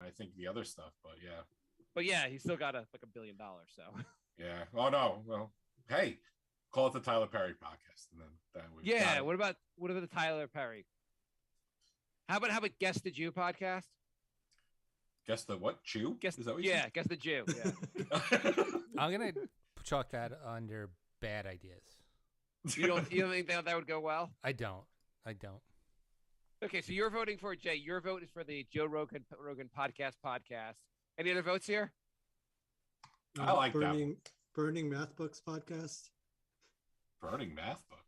I think the other stuff, but yeah. But yeah, he still got $1 billion. So Yeah. Oh no. Well, hey, call it the Tyler Perry podcast, and then that we got yeah. it. What about the Tyler Perry? How about Guess the Jew podcast? Guess the what? Chew? Guess Is that what you yeah, Guess the Jew. Yeah. said? I'm gonna chalk that under bad ideas. You don't think that would go well? I don't. Okay, so you're voting for Jay. Your vote is for the Joe Rogan podcast. Any other votes here? I like that. Burning Math Books podcast. Burning math books.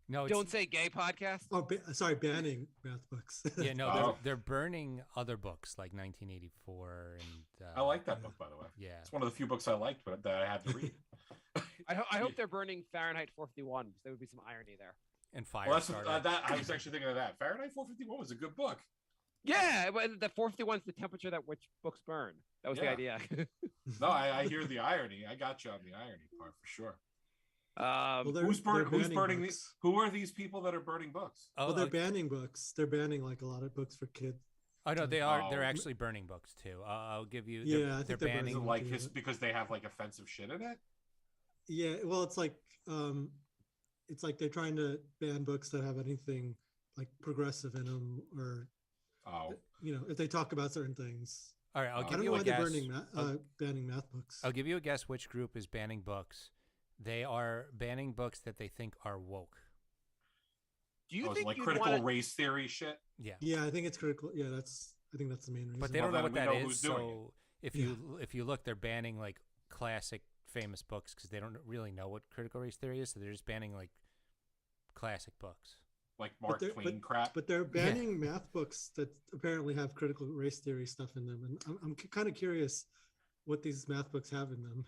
No, Don't say gay podcast. Oh, sorry, banning math books. Yeah, no, Oh. they're burning other books like 1984 and. I like that book, by the way. Yeah, It's one of the few books I liked, but that I had to read. I hope they're burning Fahrenheit 451 because there would be some irony there. and Firestarter. Well, I was actually thinking of that. Fahrenheit 451 was a good book. Yeah, but the 451 is the temperature that which books burn. That was the idea. No, I hear the irony. I got you on the irony part for sure. Who's banning burning books. these? Who are these people that are burning books? Oh, Well, they're banning books. They're banning like a lot of books for kids. oh no, they are. Oh. They're actually burning books too. I'll give you. Yeah, I they're think they're banning. Is it burning- like because they have like offensive shit in it? Yeah, well, it's like they're trying to ban books that have anything like progressive in them, or Oh, if they talk about certain things. All right, I'll I give don't know you why a they're guess. banning math books. I'll give you a guess which group is banning books. They are banning books that they think are woke. Do you it's think like you'd critical wanna- race theory shit? Yeah, Yeah, I think it's critical. Yeah, I think that's the main reason. but they don't Well, know what then that we know is. who's doing So if you look, they're banning like classic famous books because they don't really know what critical race theory is. So they're just banning like classic books. Like Mark Twain crap? But they're banning math books that apparently have critical race theory stuff in them, and I'm kind of curious what these math books have in them.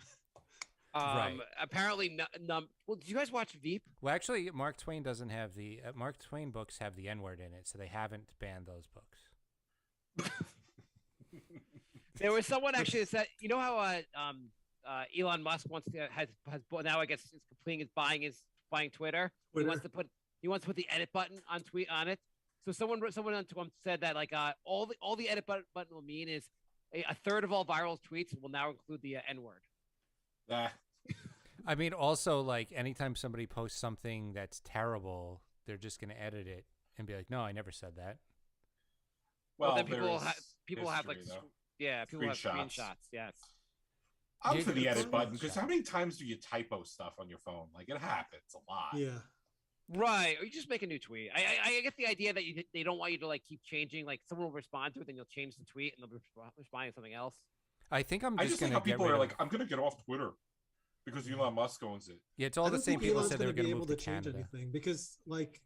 Right. Apparently, well, did you guys watch Veep? Well, actually, Mark Twain doesn't have the Mark Twain books have the N-word in it, so they haven't banned those books. There was someone actually that said, you know how Elon Musk wants to has now I guess is completing his buying Twitter. He wants to put the edit button on it. So someone on Twitter said that like all the edit button will mean is a third of all viral tweets will now include the N-word. I mean, also like anytime somebody posts something that's terrible, they're just going to edit it and be like, "No, I never said that." Well, then people have like though. people have screenshots. Yes. I'm for the edit button because how many times do you typo stuff on your phone? Like it happens a lot. Yeah. Right, or you just make a new tweet. I get the idea that they don't want you to like keep changing. Like someone will respond to it, then you'll change the tweet, and they'll be responding to something else. I think I just think how people are like, I'm going to get off Twitter because Elon Musk owns it. Yeah, it's all the same people said they were going to move to change Canada. anything because like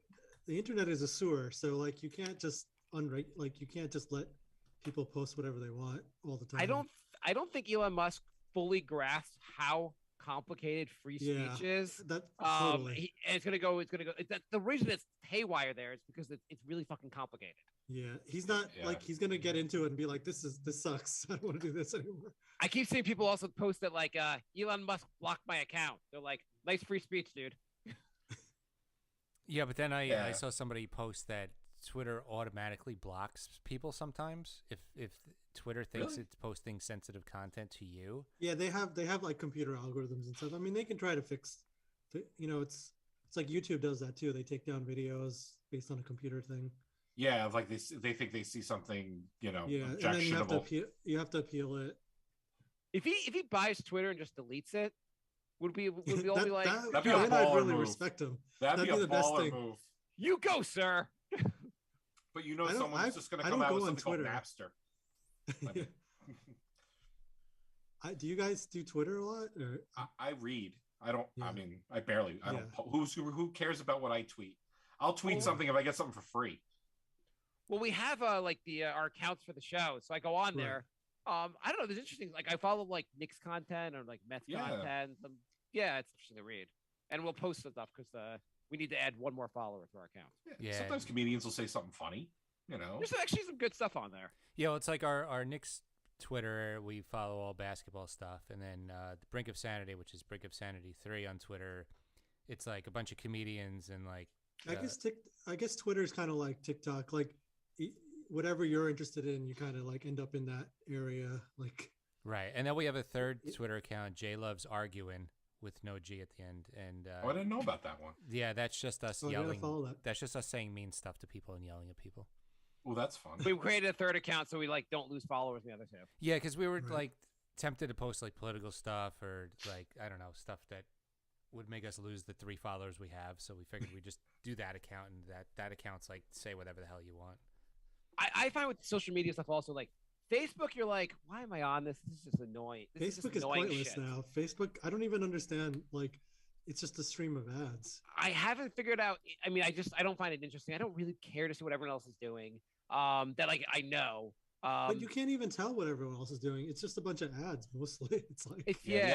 the internet is a sewer, so like you can't just you can't just let people post whatever they want all the time. I don't think Elon Musk fully grasps how complicated free speech is. Totally. It's gonna go. The reason it's haywire there is because it's really fucking complicated. Yeah, he's not like he's gonna get into it and be like, this sucks. I don't want to do this anymore. I keep seeing people also post that like Elon Musk blocked my account. They're like, nice free speech, dude. Yeah, but then I saw somebody post that Twitter automatically blocks people sometimes if Twitter thinks it's posting sensitive content to you. Yeah, they have like computer algorithms and stuff. I mean, they can try to fix. It's like YouTube does that too. They take down videos based on a computer thing. Yeah, like they think they see something, objectionable. And then you have to appeal it. If he buys Twitter and just deletes it, would we all be like, that'd be a baller I'd really move. respect him. That'd be a the best baller thing. move. You go, sir. But someone's just going to come out with something called Napster. Do you guys do Twitter a lot? Or? I read. I don't. Yeah. I mean, I barely. I don't. Yeah. Who cares about what I tweet? I'll tweet something if I get something for free. Well, we have like our accounts for the show, so I go on there. I don't know. There's interesting. Like I follow like Nick's content or like Meth's content. It's interesting to read, and we'll post stuff because we need to add one more follower to our account. Yeah. Sometimes comedians will say something funny. There's actually some good stuff on there. Yeah, well, it's like our Nick's Twitter. We follow all basketball stuff, and then the Brink of Sanity, which is Brink of Sanity 3 on Twitter. It's like a bunch of comedians and like. I guess Twitter is kind of like TikTok. Like whatever you're interested in, you kind of like end up in that area. Like, right. And then we have a third Twitter account, J Loves Arguing, with no G at the end. And I didn't know about that one. yeah, that's just us Oh, you gotta yelling. follow that. That's just us saying mean stuff to people and yelling at people. Well, that's fun. We created a third account so we like don't lose followers in the other two. Yeah, because we were Right. like tempted to post like political stuff or like I don't know, stuff that would make us lose the 3 followers we have. So we figured we'd just do that account, and that account's like say whatever the hell you want. I find with social media stuff also like Facebook, you're like, why am I on this? This is just annoying. This Facebook just is annoying pointless shit. now. Facebook, I don't even understand. Like, it's just a stream of ads. I haven't figured out. I mean, I don't find it interesting. I don't really care to see what everyone else is doing. That like I know. But you can't even tell what everyone else is doing. It's just a bunch of ads mostly. It's like It's Yeah,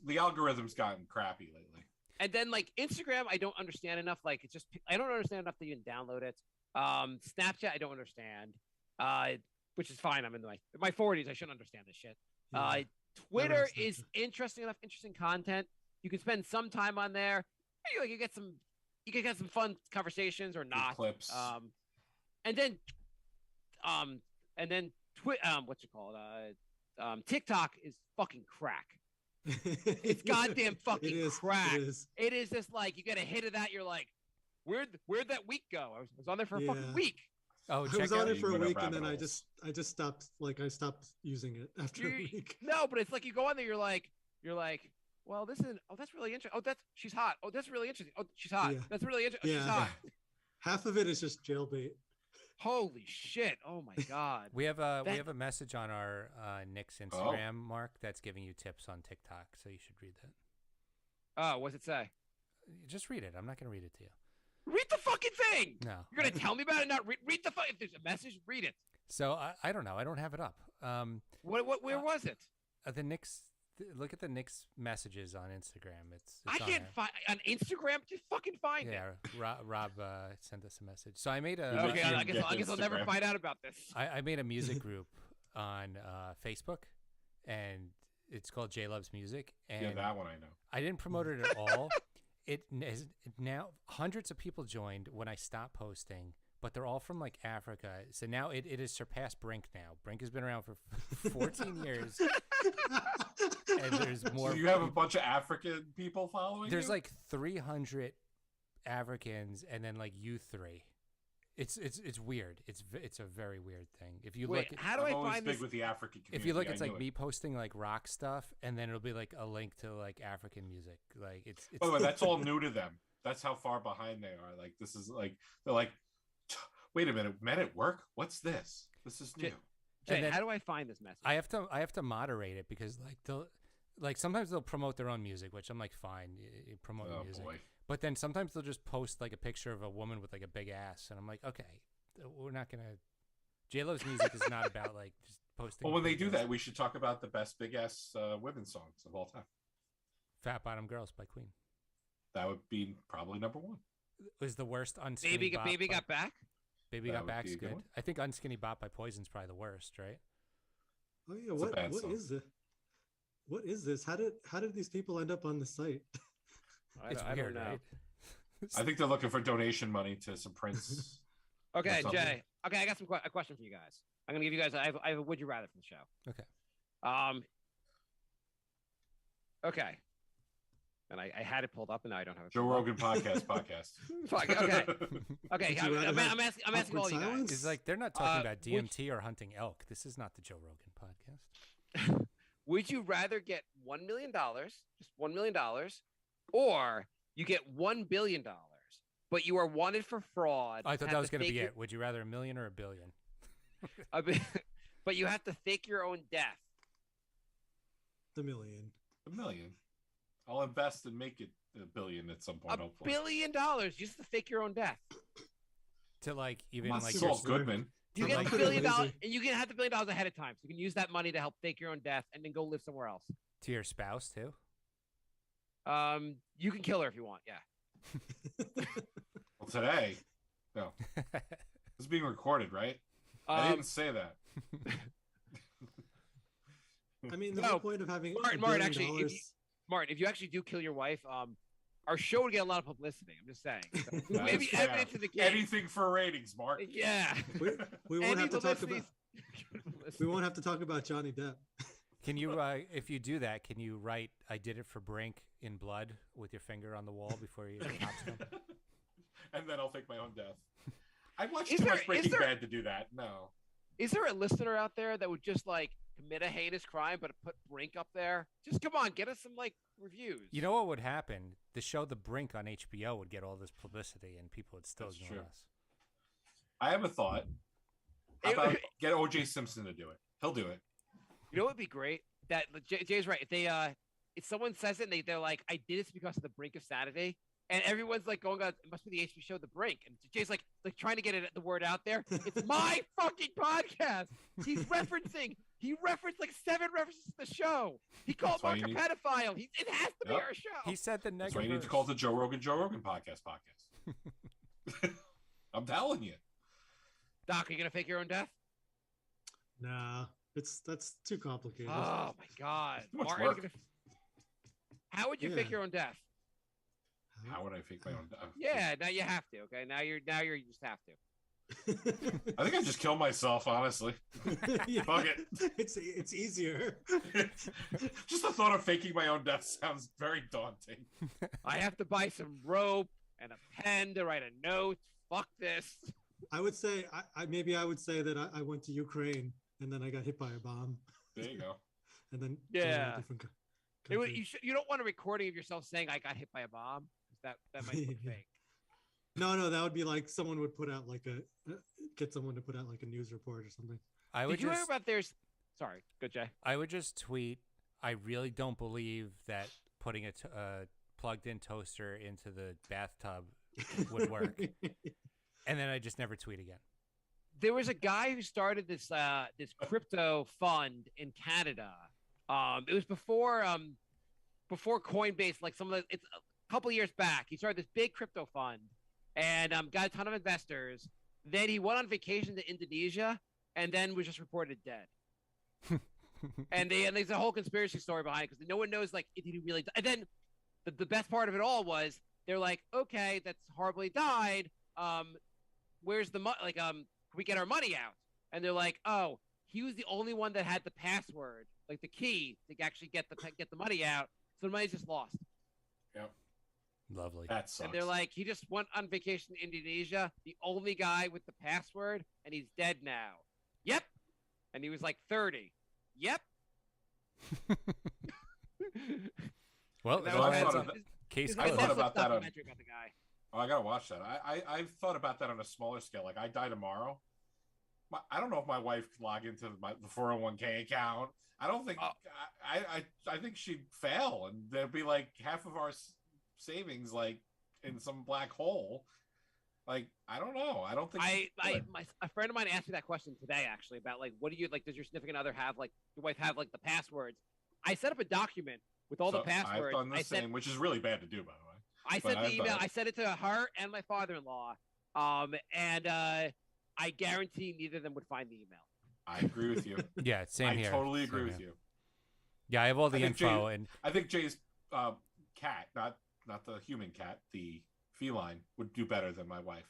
the algorithm's gotten crappy lately. And then like Instagram, I don't understand enough. Like it's just I don't understand enough to even download it. Snapchat, I don't understand. Which is fine. I'm in my 40s. I shouldn't understand this shit. yeah. Twitter Snapchat. is interesting enough, interesting content. You can spend some time on there. You can get some fun conversations or not. Clips. And then what's it called? TikTok is fucking crack. It's goddamn fucking It is, crack. It is. It is just like you get a hit of that. You're like, where'd that week go? I was on there for a fucking Yeah. week. Oh, I check was on out. it for a You went week up and then rabbit I just stopped. Like, I stopped using it after a week. No, but it's like you go on there. You're like, well, this is. Oh, that's really interesting. Oh, she's hot. Oh, that's really interesting. Oh, she's hot. Yeah. That's really interesting. Oh, Yeah. she's hot. Half of it is just jailbait. Holy shit! Oh my god. We have a That- message on our Nick's Instagram, Mark, that's giving you tips on TikTok, so you should read that. Oh, what's it say? Just read it. I'm not going to read it to you. Read the fucking thing. No. You're gonna tell me about it? Not read the fuck. If there's a message, read it. So I don't know. I don't have it up. Where was it? The Nick's. Look at the Nick's messages on Instagram. It's I on can't there. find on Instagram. Just fucking find Yeah, it. Rob sent us a message. So I made You a. Okay, can't I guess get I'll never Instagram. find out about this. I made a music group on Facebook, and it's called J Loves Music. And Yeah, that one I know. I didn't promote it at all. It now hundreds of people joined when I stopped posting, but they're all from like Africa. So now it has surpassed Brink now. Brink has been around for 14 years, and there's more. So you have a bunch of African people following There's you? like 300 Africans, and then like you 3. It's weird. It's a very weird thing. If you Wait, look, how do I'm I always find big this? with the African community. if you look, I it's knew like it. me posting like rock stuff, and then it'll be like a link to like African music. Like it's. By the way, that's all new to them. That's how far behind they are. Like this is like they're like, wait a minute, men at work? What's this? This is new. Jay, and then- how do I find this message? I have to moderate it because sometimes they'll promote their own music, which I'm like fine, you promote your Oh music. boy. But then sometimes they'll just post like a picture of a woman with like a big ass, and I'm like, okay, we're not gonna. J-Lo's music is not about like just posting. Well, when they big do ass- that, we should talk about the best big ass women's songs of all time. Fat Bottom Girls by Queen That would be probably number 1. was the worst. Unskinny Baby Bop Baby by- got back. Baby That Got would be Back's a good good. one. I think Unskinny Bop by Poison's probably the worst, right? Oh yeah, It's a what bad song. is it? What is this? How did these people end up on the site? It's I weird, don't know. right? I think they're looking for donation money to some Prince. Okay, something. Jay. Okay, I got a question for you guys. I'm gonna give you guys. I have a would you rather for the show. Okay. Okay. And I had it pulled up, and now I don't have it. Joe pulled up. Rogan podcast. Fuck, okay. Okay, Would you rather I'm have asking all you awkward guys. silence? It's like they're not talking about would- DMT or hunting elk. This is not the Joe Rogan podcast. Would you rather get $1 million, just $1 million, or you get $1 billion, but you are wanted for fraud? I thought have that was to going to fake be your- it. Would you rather $1 million or $1 billion? But you have to fake your own death. The million. $1 million. I'll invest and make it $1 billion at some point. $1 hopefully. billion just to fake your own death. To like even Not like Super your, Saul Goodman. You I'm get like $1 billion, lazy. and you can have the $1 billion ahead of time, so you can use that money to help fake your own death and then go live somewhere else. to your spouse too. You can kill her if you want. Yeah. Well, today, no, this is being recorded, right? I didn't say that. I mean, the No, whole point of having Martin, $1 billion actually, Martin, if you actually do kill your wife, our show would get a lot of publicity. I'm just saying. So That maybe is fair. evidence of the case. Anything for ratings, Mark. Yeah. We won't Any have to talk about. publicity's- We won't have to talk about Johnny Depp. Can you, if you do that, can you write "I did it for Brink" in blood with your finger on the wall before you cops come? And then I'll fake my own death. I watched Is too there- much is Breaking there- Bad to do that. No. Is there a listener out there that would just like commit a heinous crime but put Brink up there? Just come on, get us some like reviews. You know what would happen? The show The Brink on HBO would get all this publicity, and people would still That's ignore true. us. I have a thought. How about get O.J. Simpson to do it? He'll do it. You know what would be great? That Jay's right. If they if someone says it and they're like, I did this because of the Brink of Sanity, and everyone's like going on, it must be the HBO show The Brink, and Jay's like trying to get the word out there. It's my fucking podcast. He referenced like 7 references to the show. He called That's why Mark a you pedophile. It has to be Yep. our show. He said the That's next. why you need to call it the Joe Rogan podcast. I'm telling you. Doc, are you gonna fake your own death? Nah, that's too complicated. Oh my God, Too much Mark, are you work. gonna... How would you fake Yeah. your own death? How would I fake my own death? Yeah, now you have to. Okay, now you just have to. I think I just kill myself, honestly. Yeah, Fuck it. It's easier. Just the thought of faking my own death sounds very daunting. I have to buy some rope and a pen to write a note. Fuck this. I would say I would say that I went to Ukraine and then I got hit by a bomb There you go. and then Yeah. joined a different country. You don't want a recording of yourself saying I got hit by a bomb. That might look Yeah. fake. No, that would be like someone would put out like get someone to put out like a news report or something. I would Did you hear just, about there's? Sorry, good Jay. I would just tweet. I really don't believe that putting a plugged-in toaster into the bathtub would work. And then I just never tweet again. There was a guy who started this crypto fund in Canada. It was before Coinbase, like it's a couple years back. He started this big crypto fund and got a ton of investors. Then he went on vacation to Indonesia and then was just reported dead. and there's a whole conspiracy story behind it because no one knows like did he really die? And then the best part of it all was they're like, okay, that's horribly died. Where's the money? Like, can we get our money out? And they're like, oh, he was the only one that had the password, like the key to actually get the money out. So the money's just lost. Yep. Lovely. That sucks. And they're like, he just went on vacation to Indonesia, the only guy with the password, and he's dead now. Yep. And he was like 30. Yep. Well, And that so was I bad. thought So of that- this- case this is a I thought Netflix about that on- documentary about the guy. Oh, I gotta watch that. I've thought about that on a smaller scale. Like I die tomorrow. I don't know if my wife could log into the 401k account. I don't think I think she'd fail, and there'd be like half of our savings like in some black hole. Like I don't know. I don't think A friend of mine asked me that question today actually about like what do you like? Does your significant other have like your wife have like the passwords? I set up a document with all the passwords. I've done the same, which is really bad to do, by the way. I but sent the I've email. done it. I sent it to her and my father-in-law. And I guarantee neither of them would find the email. I agree with you. Yeah, same I here. totally Same agree with here. you. Yeah, I have all the I think info, and I think Jay's cat, not the human cat, the feline, would do better than my wife.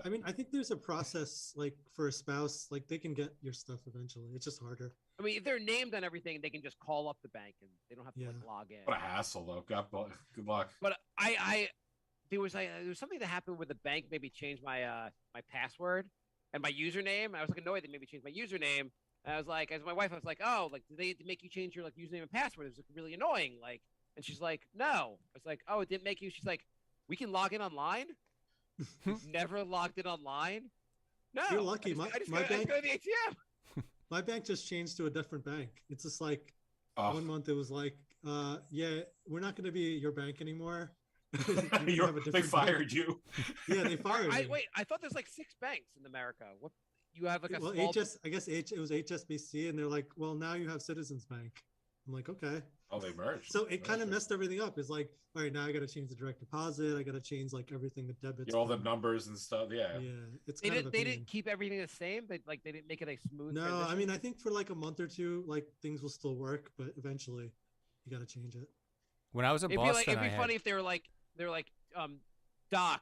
I mean, I think there's a process like for a spouse, like they can get your stuff eventually. It's just harder. I mean, if they're named on everything, they can just call up the bank and they don't have to like Yeah. log in. What a hassle, though. Good luck. But there was something that happened where the bank maybe changed my my password and my username. I was like annoyed they maybe changed my username. And I was like, as my wife, I was like, oh, like did they make you change your like username and password? It was like, really annoying. Like, and she's like, no. I was like, oh, it didn't make you. She's like, we can log in online. Never logged in online. No, You're lucky. I just My go to the ATM. My bank just changed to a different bank. It's just like Oh, 1 month it was like, yeah, we're not going to be your bank anymore. You have a they different fired bank. you. Yeah, they fired me. Wait, I thought there's like 6 banks in America. What you have like a Well, small. I guess it was HSBC, and they're like, well, now you have Citizens Bank. I'm like, okay. Oh, they merged. So it kind of Merged. messed everything up. It's like, all right, now I got to change the direct deposit. I got to change like everything, the debits. All the from- numbers and stuff. Yeah. Yeah, it's They kind of a didn't. They pain. didn't keep everything the same. They didn't make it a smooth. No, transition? I mean, I think for like a month or two, like things will still work, but eventually you got to change it. when I was in It'd be Boston, it'd be I funny had, if they were like, they're like, Doc,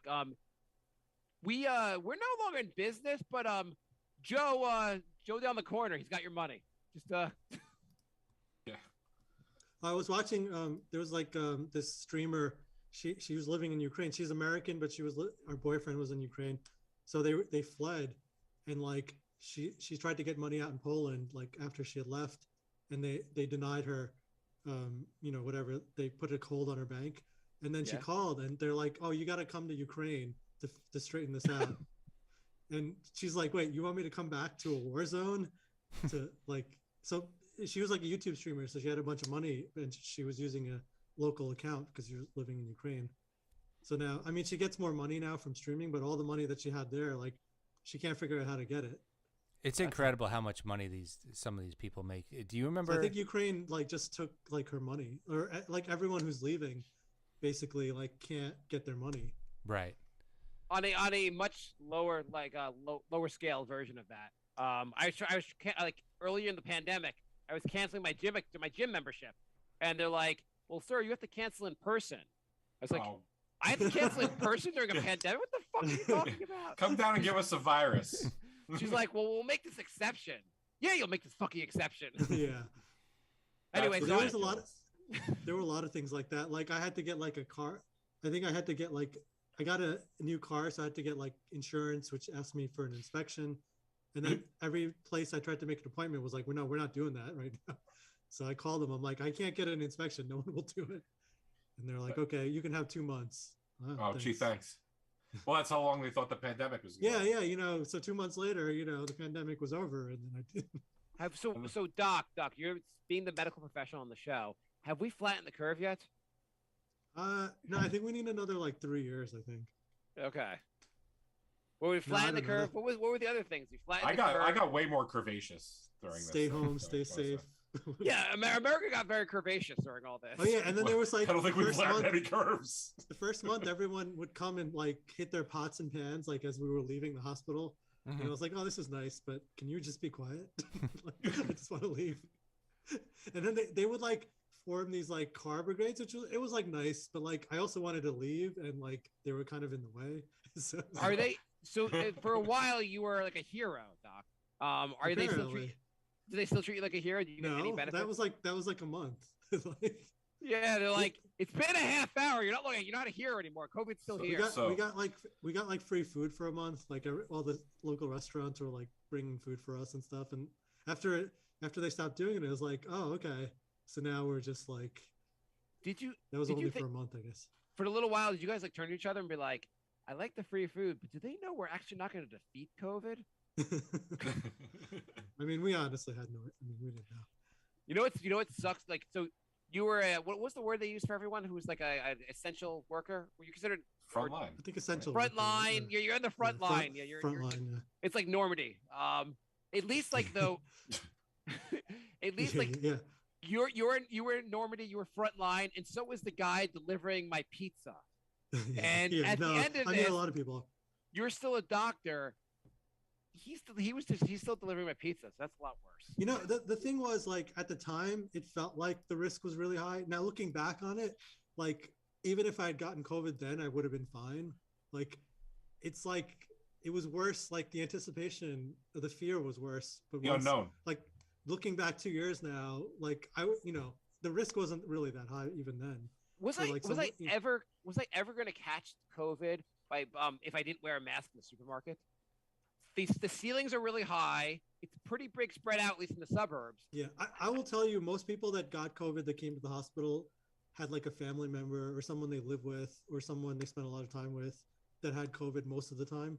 we're no longer in business, but Joe down the corner, he's got your money. Just Yeah. I was watching. There was like this streamer. She was living in Ukraine. She's American, but her boyfriend was in Ukraine, so they fled, and like she tried to get money out in Poland. Like after she had left, and they denied her, whatever. They put a hold on her bank, and then she called, and they're like, "Oh, you got to come to Ukraine to straighten this out." And she's like, "Wait, you want me to come back to a war zone?" To like, so she was like a YouTube streamer, so she had a bunch of money, and she was using a local account because she was living in Ukraine. So now, I mean, she gets more money now from streaming, but all the money that she had there, like, she can't figure out how to get it. It's incredible how much money some of these people make. Do you remember? So I think Ukraine like just took like her money, or like everyone who's leaving, basically like can't get their money. Right. On a much lower lower scale version of that. I was like earlier in the pandemic, I was canceling my gym membership, and they're like, "Well, sir, you have to cancel in person." I was like, "I have to cancel in person during a pandemic? What the fuck are you talking about?" Come down and give us a virus. She's like, "Well, we'll make this exception." Yeah, you'll make this fucking exception. Yeah. Anyway, so there were a lot of things like that. Like I had to get like a car. I think I had to get like I got a new car, so I had to get like insurance, which asked me for an inspection. And then every place I tried to make an appointment was like, we're not doing that right now. So I called them. I'm like, I can't get an inspection. No one will do it. And they're like, okay, you can have 2 months. Gee, thanks. Well, that's how long they thought the pandemic was going. Yeah. So 2 months later, the pandemic was over, and then I did. So Doc, you're being the medical professional on the show. Have we flattened the curve yet? No, I think we need another like 3 years. I think. Okay. Well, we flattened the curve. What were the other things? We flattened the curve. I got way more curvaceous during this. Stay home, stay safe. Yeah, America got very curvaceous during all this. Oh yeah, and then there was like I don't think we flattened any curves. The first month, everyone would come and like hit their pots and pans like as we were leaving the hospital. Mm-hmm. And I was like, "Oh, this is nice, but can you just be quiet? Like, I just want to leave." And then they would like form these like car brigades, it was like nice, but like I also wanted to leave, and like they were kind of in the way. So, are they? So for a while you were like a hero, Doc. Are apparently. They still treat? Do they still treat you like a hero? Do you get any benefits? that was like a month. Like, yeah, they're like, it's been a half hour. You're not a hero anymore. COVID's still here. We got like free food for a month. Like all the local restaurants were like bringing food for us and stuff. And after they stopped doing it, it was like, oh, okay. So now we're just like. That was only for a month, I guess. For a little while, did you guys like turn to each other and be like, I like the free food, but do they know we're actually not going to defeat COVID? I mean, we honestly had no. I mean, we didn't know. You know what sucks? Like, so you were what was the word they used for everyone who was like a essential worker? Were you considered frontline? I think essential. Front line. Yeah. You're in the front line. Yeah, you're front line. Yeah. It's like Normandy. At least like though. At least like yeah. You were in Normandy. You were front line, and so was the guy delivering my pizza. And at the end of this, a lot of people. You're still a doctor. He's still delivering my pizza. So that's a lot worse. You know, the thing was like at the time, it felt like the risk was really high. Now looking back on it, like even if I had gotten COVID then, I would have been fine. Like, it's like it was worse. Like the anticipation, the fear was worse. But the unknown. Like looking back 2 years now, like the risk wasn't really that high even then. Was I ever going to catch COVID by if I didn't wear a mask in the supermarket? The ceilings are really high. It's pretty big spread out, at least in the suburbs. Yeah, I will tell you, most people that got COVID that came to the hospital had like a family member or someone they live with or someone they spent a lot of time with that had COVID most of the time.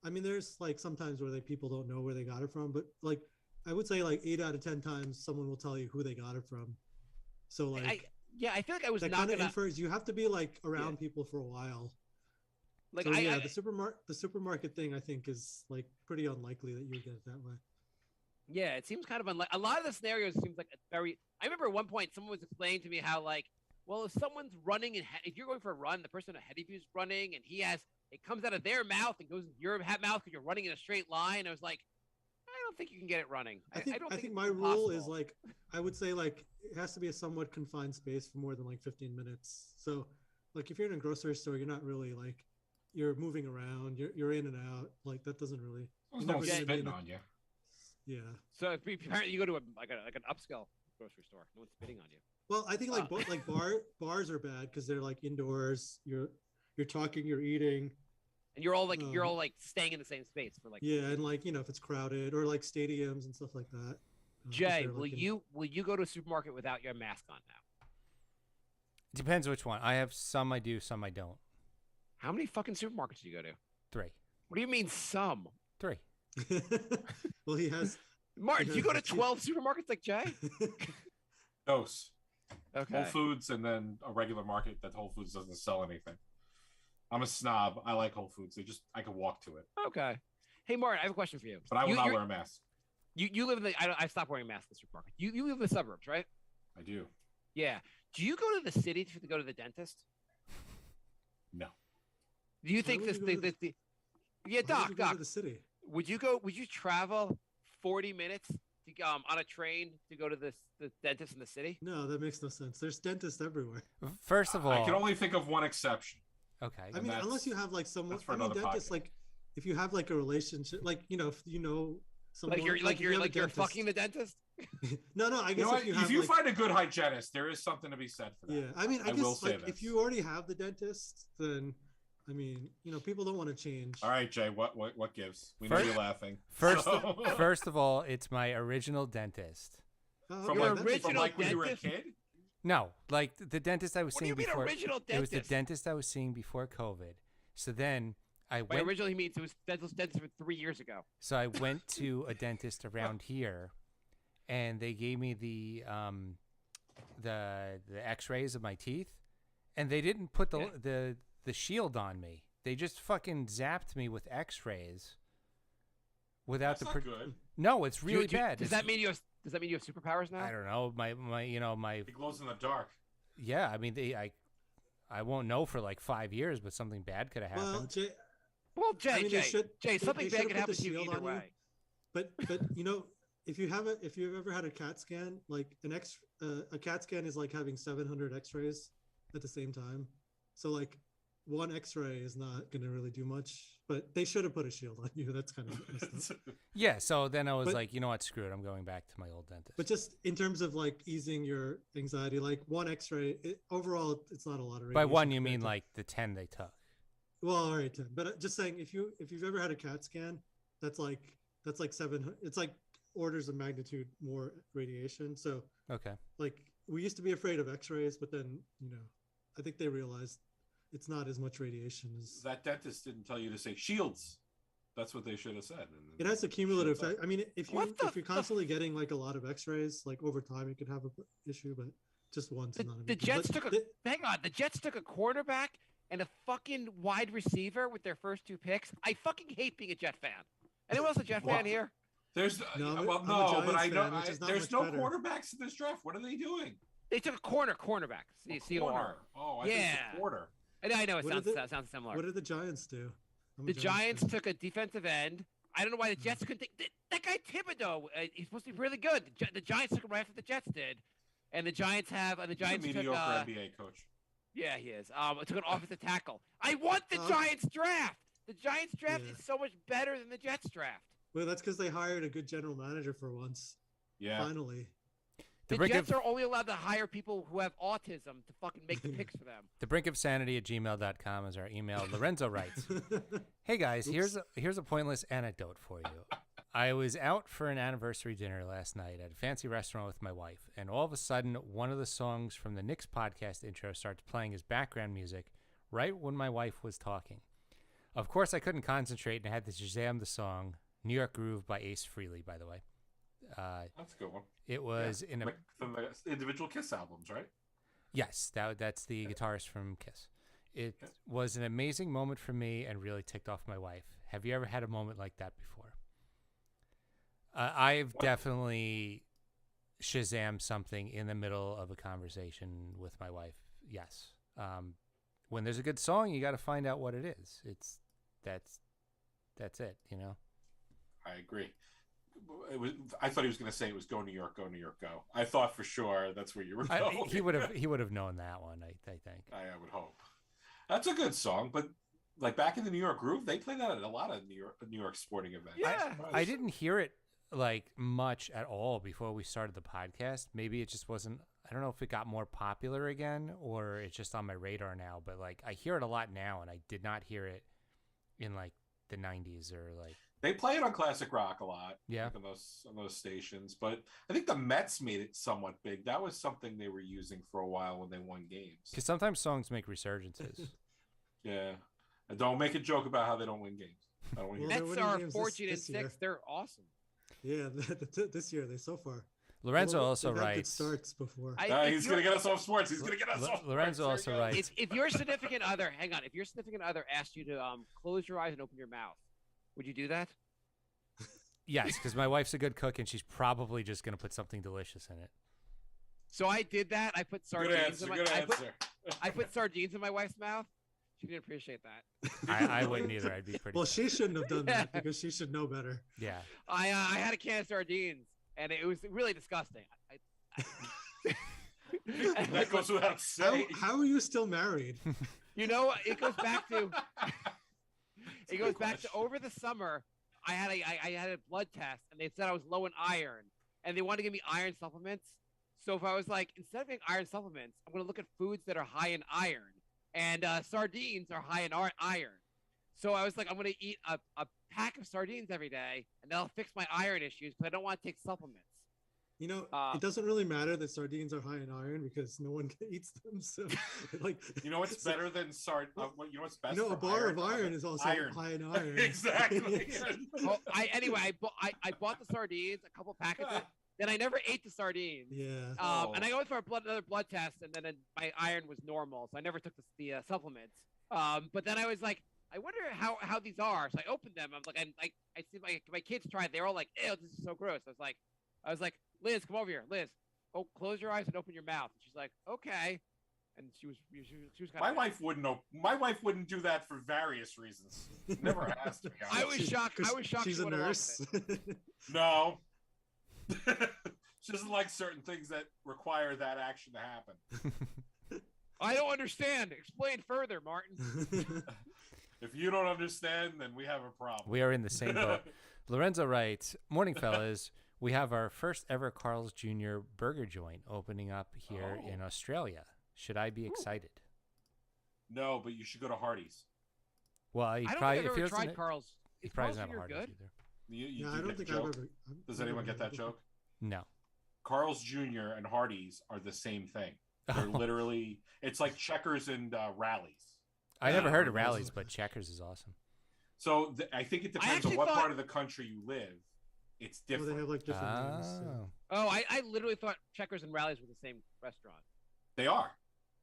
I mean, there's like sometimes where people don't know where they got it from, but like I would say like 8 out of 10 times someone will tell you who they got it from. So like I feel like I was that not kind of gonna... infers you have to be like around people for a while. Like so, the supermarket thing I think is like pretty unlikely that you get it that way. Yeah, it seems kind of unlikely. A lot of the scenarios seems like it's very. I remember at one point someone was explaining to me how like, well, if someone's running and if you're going for a run, the person ahead of you is running and it comes out of their mouth and goes into your mouth because you're running in a straight line. I was like, I don't think you can get it running. I think my rule is like, I would say like it has to be a somewhat confined space for more than like 15 minutes. So like if you're in a grocery store, you're not really like you're moving around. You're in and out. Like that doesn't really. There's you're no never gonna be spitting in a- on you. Yeah. So if apparently you go to like an upscale grocery store, no one's spitting on you. Well, I think like bars are bad because they're like indoors. You're talking, you're eating. And you're all like staying in the same space for like. Yeah, and like if it's crowded or like stadiums and stuff like that. 'Cause Jay, they're, will like, you go to a supermarket without your mask on now? Depends which one. I have some I do, some I don't. How many fucking supermarkets do you go to? 3. What do you mean some? 3. Well, he has. Martin, do you go to 12 supermarkets like Jay? Dose. Okay. Whole Foods and then a regular market that Whole Foods doesn't sell anything. I'm a snob. I like Whole Foods. I can walk to it. Okay. Hey, Martin, I have a question for you. But I will not wear a mask. You live in the. I stopped wearing a mask in the supermarket. You live in the suburbs, right? I do. Yeah. Do you go to the city to go to the dentist? No. Do you think Why would this? you go to Yeah, Why would you go Doc. to the city. Would you travel 40 minutes to on a train to go to the dentist in the city? No, that makes no sense. There's dentists everywhere. First of all, I can only think of one exception. Okay. I mean, unless you have like someone. that's for I mean, another dentists podcast. like if you have like a relationship, like if you know someone, Like you're if you have a you're dentist- fucking the dentist? No, I You guess know what? if you If have you like, find a good hygienist, there is something to be said for that. yeah, I mean, I I will guess say like if this. you already have the dentist, then I mean, people don't want to change. All right, Jay, what gives? We know First- you're laughing. First, So- first of all, it's my original dentist. Oh, from okay, Your like, that makes from original like when you were a dentist? kid? No, like the dentist I was What do seeing you mean before. original It was dentist? the dentist I was seeing before COVID. So then I By went. original, he means it was dentist from 3 years ago. So I went to a dentist around here, and they gave me the X-rays of my teeth, and they didn't put the shield on me. They just fucking zapped me with X-rays without That's the. not good. No, it's really bad. Does that mean you have superpowers now? I don't know. My It glows in the dark. yeah. I mean, I won't know for like 5 years, but something bad could have happened. Well, Jay, Well, Jay, I mean, they should- Jay, they something should bad have could put happen the to you shield either on you. way. but if you've ever had a CAT scan, like a CAT scan is like having 700 X-rays at the same time. So like one X-ray is not going to really do much, but they should have put a shield on you. That's kind of messed up. Yeah. So then I was But- like, you know what? Screw it. I'm going back to my old dentist. But just in terms of like easing your anxiety, like one X-ray, overall, it's not a lot of By radiation one, you compared mean to- like the 10 they took. Well, all right, Tim. But just saying, if you've ever had a CAT scan, that's like 700. It's like orders of magnitude more radiation. So Okay. like we used to be afraid of X-rays, but then I think they realized it's not as much radiation as That dentist didn't tell you to say shields. That's what they should have said. And it has a cumulative shields effect. I mean, if What the you're constantly getting like a lot of X-rays, like over time, it could have a issue, but just once. is not a The big deal. Jets But took hang on. The Jets took a cornerback and a fucking wide receiver with their first 2 picks. I fucking hate being a Jet fan. Anyone else a Jet fan What? here? There's No, I'm a but Giants I know fan, which is not there's much no better. quarterbacks in this draft. What are they doing? They took a cornerback. C-O-R. Corner. Oh, I think Yeah. it's a quarter. I know it What did sounds similar. what did the Giants do? I'm a The Giants fan. took a defensive end. I don't know why the Jets couldn't take that guy Thibodeau. He's supposed to be really good. The Giants took him right after the Jets did, and the Giants He's a mediocre took. NBA coach. Yeah, he is. Took an offensive tackle. I want the Giants draft. The Giants draft Yeah. is so much better than the Jets draft. Well, that's because they hired a good general manager for once. Yeah. Finally. The The brink Jets of are only allowed to hire people who have autism to fucking make the picks for them. the brink of sanity at gmail.com is our email. Lorenzo writes, "Hey guys, here's a pointless anecdote for you. I was out for an anniversary dinner last night at a fancy restaurant with my wife, and all of a sudden, one of the songs from the Knicks podcast intro starts playing as background music right when my wife was talking. Of course, I couldn't concentrate and I had to Shazam the song New York Groove by Ace Frehley, by the way. That's a good one. It was in a From the individual Kiss albums, right? yes, that's the guitarist from Kiss. It Okay. was an amazing moment for me and really ticked off my wife. Have you ever had a moment like that before? I've definitely Shazam something in the middle of a conversation with my wife. Yes. When there's a good song, you got to find out what it is. That's it, you know. I agree. I thought he was going to say it was "Go New York, Go New York, Go." I thought for sure that's where you were going. He would have known that one. I think. I would hope. That's a good song, but like back in the New York Groove, they play that at a lot of New York sporting events. Yeah. I didn't hear it like much at all before we started the podcast. Maybe it just wasn't. I don't know if it got more popular again or it's just on my radar now. But like I hear it a lot now, and I did not hear it in like the 90s or like. They play it on classic rock a lot, yeah, like on those stations. But I think the Mets made it somewhat big. That was something they were using for a while when they won games. Because sometimes songs make resurgences. Yeah, and don't make a joke about how they don't win games. I don't want to hear Mets are 14-6. They're awesome. Yeah, this year they so far. Lorenzo also writes. Good writes. starts before. He's gonna get us off sports. He's gonna get us off. Lorenzo also writes. If your significant other, hang on, if your significant other asked you to close your eyes and open your mouth, would you do that? Yes, because my wife's a good cook and she's probably just gonna put something delicious in it. So I did that. I put sardines. Good answer. I put sardines in my wife's mouth. She didn't appreciate that. I wouldn't either. I'd be pretty. Well, she shouldn't have done that because she should know better. Yeah. I had a can of sardines and it was really disgusting. That goes without saying. How are you still married? You know, it goes back to over the summer. I had a blood test and they said I was low in iron and they wanted to give me iron supplements. So if I was like, instead of getting iron supplements, I'm going to look at foods that are high in iron, and sardines are high in iron. So I was like, I'm going to eat a pack of sardines every day and that'll fix my iron issues, but I don't want to take supplements. You know, it doesn't really matter that sardines are high in iron because no one eats them. So, like, you know what's better than sardines? You know what's best? No, a bar of iron is also high in iron. Exactly. Well, I bought the sardines, a couple packets. Then I never ate the sardines. Yeah. And I went for another blood test, and then my iron was normal, so I never took the supplements. But then I was like, I wonder how these are. So I opened them. I'm like, I see my kids try it. They're all like, ew, this is so gross. I was like, Liz, come over here. Liz, oh, close your eyes and open your mouth. And she's like, okay. And she was kind of. My wife wouldn't do that for various reasons. Never asked me. I was shocked. She's a nurse. No. She doesn't like certain things that require that action to happen. I don't understand. Explain further, Martin. If you don't understand, then we have a problem. We are in the same boat. Lorenzo writes, morning, fellas. We have our first ever Carl's Jr. burger joint opening up here in Australia. Should I be excited? No, but you should go to Hardee's. Well, I don't think I've ever tried Carl's. He probably doesn't Carl's have a Jr. Hardee's good? either. I don't think I've ever. Does anyone get that joke? No. Carl's Jr. and Hardee's are the same thing. They're literally, it's like Checkers and Rallies. I never heard of Rallies, but Checkers is awesome. So I think it depends on what part of the country you live. It's different. Well, they have like different names. Oh, I literally thought Checkers and Rallies were the same restaurant. They are.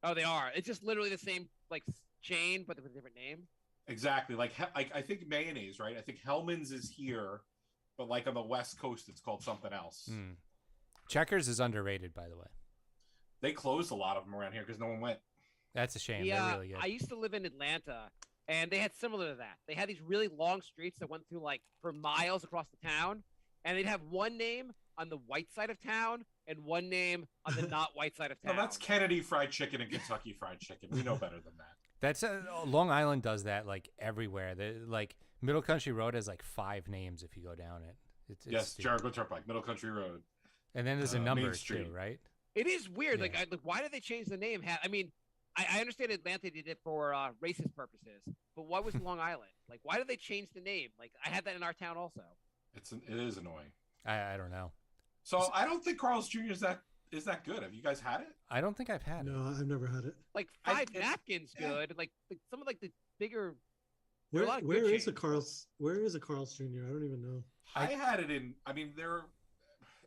Oh, they are. It's just literally the same like chain, but with a different name. Exactly. Like I think mayonnaise, right? I think Hellman's is here, but like on the West Coast, it's called something else. Checkers is underrated, by the way. They closed a lot of them around here because no one went. That's a shame. Yeah, They're really good. I used to live in Atlanta, and they had similar to that. They had these really long streets that went through like for miles across the town, and they'd have one name on the white side of town and one name on the not white side of town. No, that's Kennedy Fried Chicken and Kentucky Fried Chicken. We know better than that. That's Long Island does that like everywhere. Like Middle Country Road has like 5 names if you go down it. It's yes, stupid. Jericho Turnpike, Middle Country Road. And then there's a number too, right? It is weird. Yeah. Like, why did they change the name? I mean, I understand Atlanta did it for racist purposes, but what was Long Island? Like, why did they change the name? Like, I had that in our town also. It is annoying. I don't know. So I don't think Carl's Jr. is that good. Have you guys had it? I don't think I've had it. No, I've never had it. Like 5 napkins, good. Like some of like the bigger. Where is a Carl's Jr.? I don't even know. I had it in. I mean, they're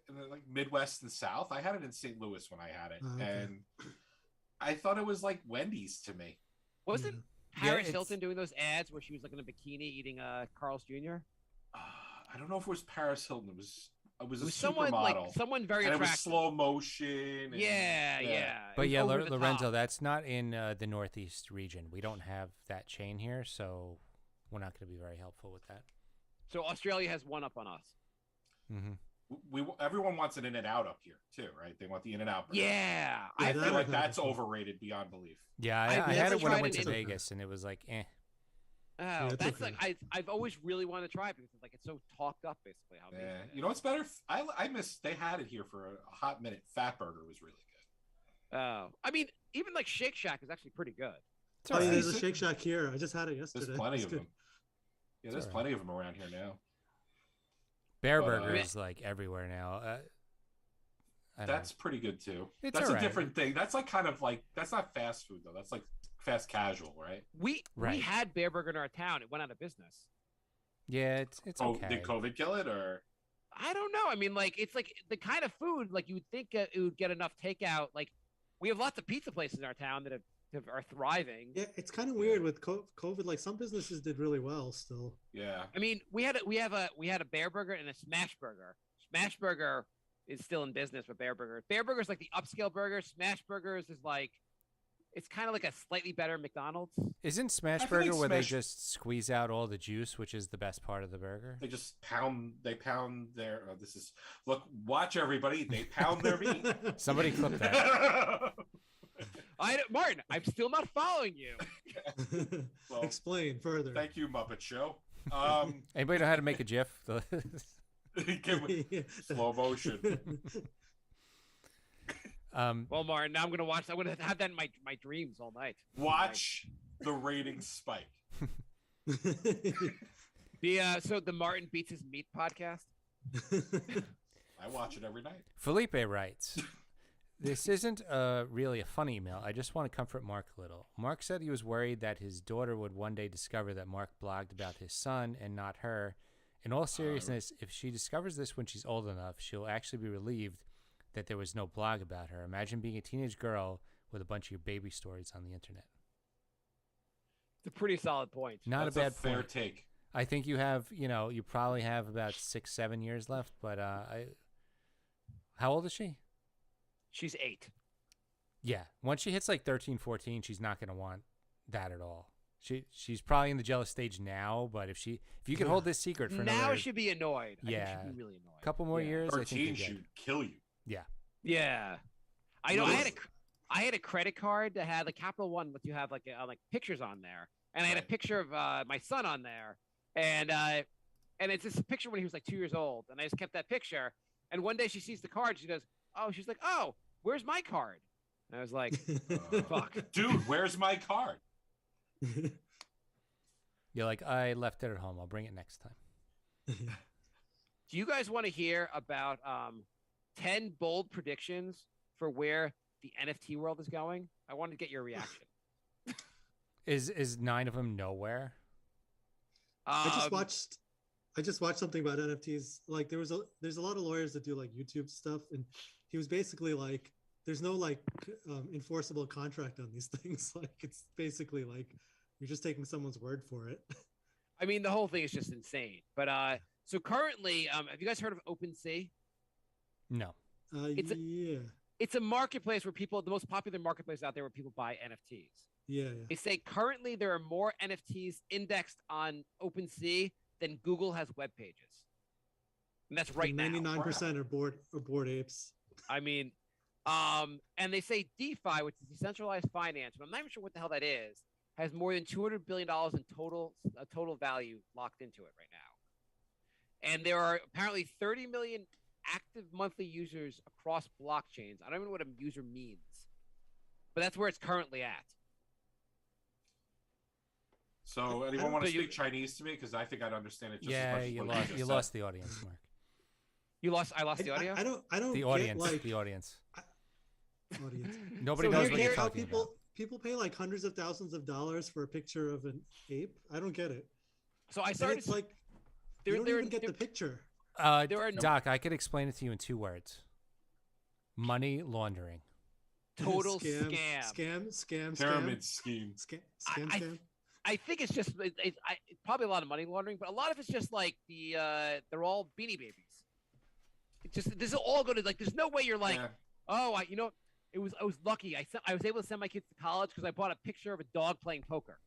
in the, like Midwest and South. I had it in St. Louis when I had it, and I thought it was like Wendy's to me. Wasn't Paris Hilton doing those ads where she was like in a bikini eating Carl's Jr.? I don't know if it was Paris Hilton. It was a someone supermodel. like someone very and attractive. It was slow motion. And, yeah. But yeah, Lorenzo, that's not in the Northeast region. We don't have that chain here, so we're not going to be very helpful with that. So Australia has one up on us. Mm-hmm. everyone wants an In-N-Out up here too, right? They want the In-N-Out burger. Yeah, I feel like that's overrated beyond belief. Yeah, I had it when I went to Vegas, and it was like, eh. Oh, that's like I've always really wanted to try it because like it's so talked up, basically. How amazing it is. You know what's better? I miss. They had it here for a hot minute. Fat Burger was really good. Oh, I mean, even like Shake Shack is actually pretty good. Oh, yeah, there's a Shake Shack here. I just had it yesterday. There's plenty of them. Yeah, there's plenty of them around here now. Bear Burger is like everywhere now. That's pretty good too. It's that's a different thing. That's like kind of like that's not fast food though. That's like fast casual, right? We had Bear Burger in our town. It went out of business. Yeah, it's okay. Did COVID kill it or? I don't know. I mean, like it's like the kind of food like you would think it would get enough takeout. Like we have lots of pizza places in our town that are thriving. Yeah, it's kind of weird with COVID. Like some businesses did really well still. Yeah. I mean, we had a Bear Burger and a Smash Burger. Smash Burger is still in business with Bear Burger. Bear Burger is like the upscale burger. Smash Burgers is like it's kind of like a slightly better McDonald's. Isn't Smash Burger where they just squeeze out all the juice, which is the best part of the burger? They just pound their watch everybody. They pound their meat. Somebody clip that. Martin, I'm still not following you. Well, explain further. Thank you, Muppet Show. Anybody know how to make a GIF? Slow motion. Well, Martin, now I'm gonna watch. I'm gonna have that in my dreams all night. Watch the ratings spike. So the Martin Beats His Meat podcast. I watch it every night. Felipe writes, "This isn't really a fun email. I just want to comfort Mark a little. Mark said he was worried that his daughter would one day discover that Mark blogged about his son and not her. In all seriousness, if she discovers this when she's old enough, she'll actually be relieved that there was no blog about her. Imagine being a teenage girl with a bunch of your baby stories on the internet." It's a pretty solid point. Not a bad fair point. take. I think you have, you probably have about 6-7 years left, but how old is she? She's 8. Yeah. Once she hits like 13, 14, she's not going to want that at all. She's probably in the jealous stage now, but if you could hold this secret for now, she'd be annoyed. Yeah. I think she'd be really annoyed. A couple more years, 13, she'd kill you. Yeah. Yeah. I know. I had a credit card that had the Capital One, but you have like pictures on there, and I had a picture of my son on there, and it's this picture when he was like 2 years old, and I just kept that picture. And one day she sees the card, she's like, "Oh, where's my card?" And I was like, "Fuck, dude, where's my card?" You're like, "I left it at home. I'll bring it next time." Do you guys want to hear about 10 bold predictions for where the NFT world is going? I wanted to get your reaction. Is 9 of them nowhere? I just watched something about NFTs. Like there's a lot of lawyers that do like YouTube stuff, and he was basically like, there's no like enforceable contract on these things. Like it's basically like you're just taking someone's word for it. I mean, the whole thing is just insane. But so currently, have you guys heard of OpenSea? No. It's a marketplace where the most popular marketplace out there where people buy NFTs. Yeah. They say currently there are more NFTs indexed on OpenSea than Google has web pages. And that's right 99% now. 99% are bored apes. I mean, and they say DeFi, which is decentralized finance, but I'm not even sure what the hell that is, has more than $200 billion in total value locked into it right now. And there are apparently 30 million active monthly users across blockchains. I don't even know what a user means, but that's where it's currently at. So anyone want to speak Chinese to me? Because I think I'd understand it just as much as you lost the audience, Mark. I lost the audio? I don't the audience, the audience. Audience. Nobody knows what you're talking about. People pay like hundreds of thousands of dollars for a picture of an ape. I don't get it. So I started. It's like you don't even get the picture. Doc, I could explain it to you in 2 words: money laundering. Total scam. Pyramid scheme. Scam. I think it's just it's probably a lot of money laundering, but a lot of it's just like they're all Beanie Babies. It's just this is all going to like. There's no way you're like, I was lucky. I was able to send my kids to college because I bought a picture of a dog playing poker.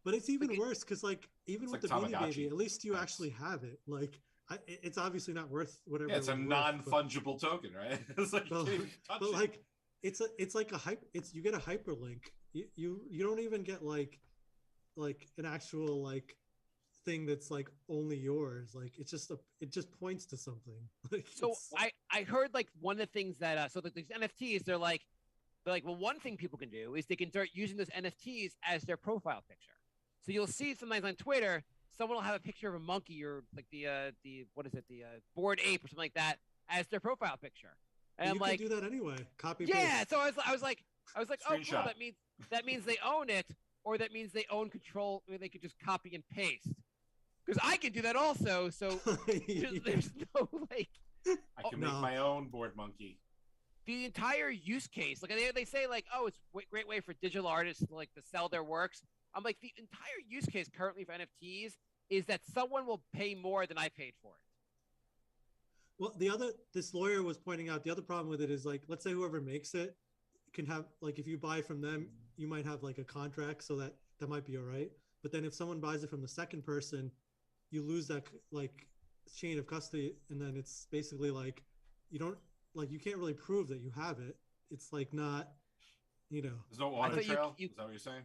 But it's even worse because like even with the Beanie Baby, at least you actually have it. Like it's obviously not worth whatever. Yeah, it's a non-fungible token, right? It's like, but, you can't even touch but it. like it's like a hype. You get a hyperlink. You don't even get like an actual like thing that's like only yours. Like it just points to something. Like So I heard like one of the things that so these NFTs they're like well, one thing people can do is they can start using those NFTs as their profile picture. So you'll see sometimes on Twitter someone will have a picture of a monkey or like the what is it, the bored ape or something like that as their profile picture. And you like can do that anyway. Copy. yeah, Paste. so I was like oh cool, Screenshot. that means they own it, or that means they own control. I mean, they could just copy and paste. Because I can do that also. So there's no like. I can make my own board monkey. The entire use case, like they say, like, oh, it's a great way for digital artists like to sell their works. I'm like, the entire use case currently for NFTs is that someone will pay more than I paid for it. Well, this lawyer was pointing out the other problem with it is like, let's say whoever makes it can have like, if you buy from them, you might have like a contract, so that might be all right. But then if someone buys it from the second person, you lose that like chain of custody, and then it's basically like you can't really prove that you have it. It's like not, There's no audit trail. Is that what you're saying?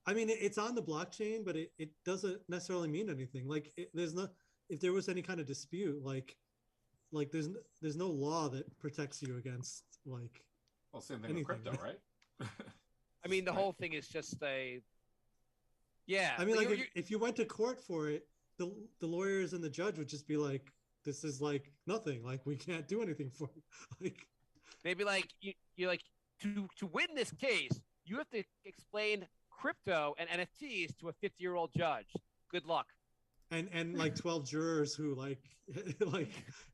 I mean, it's on the blockchain, but it doesn't necessarily mean anything. Like if there was any kind of dispute, like there's no law that protects you against like. Well, same thing with crypto, right? I mean, the whole thing is just a. Yeah. I mean, like if you went to court for it, the lawyers and the judge would just be like, "This is like nothing. Like we can't do anything for it." Like maybe like you're like to win this case, you have to explain crypto and NFTs to a 50-year-old judge. Good luck. And like 12 jurors who like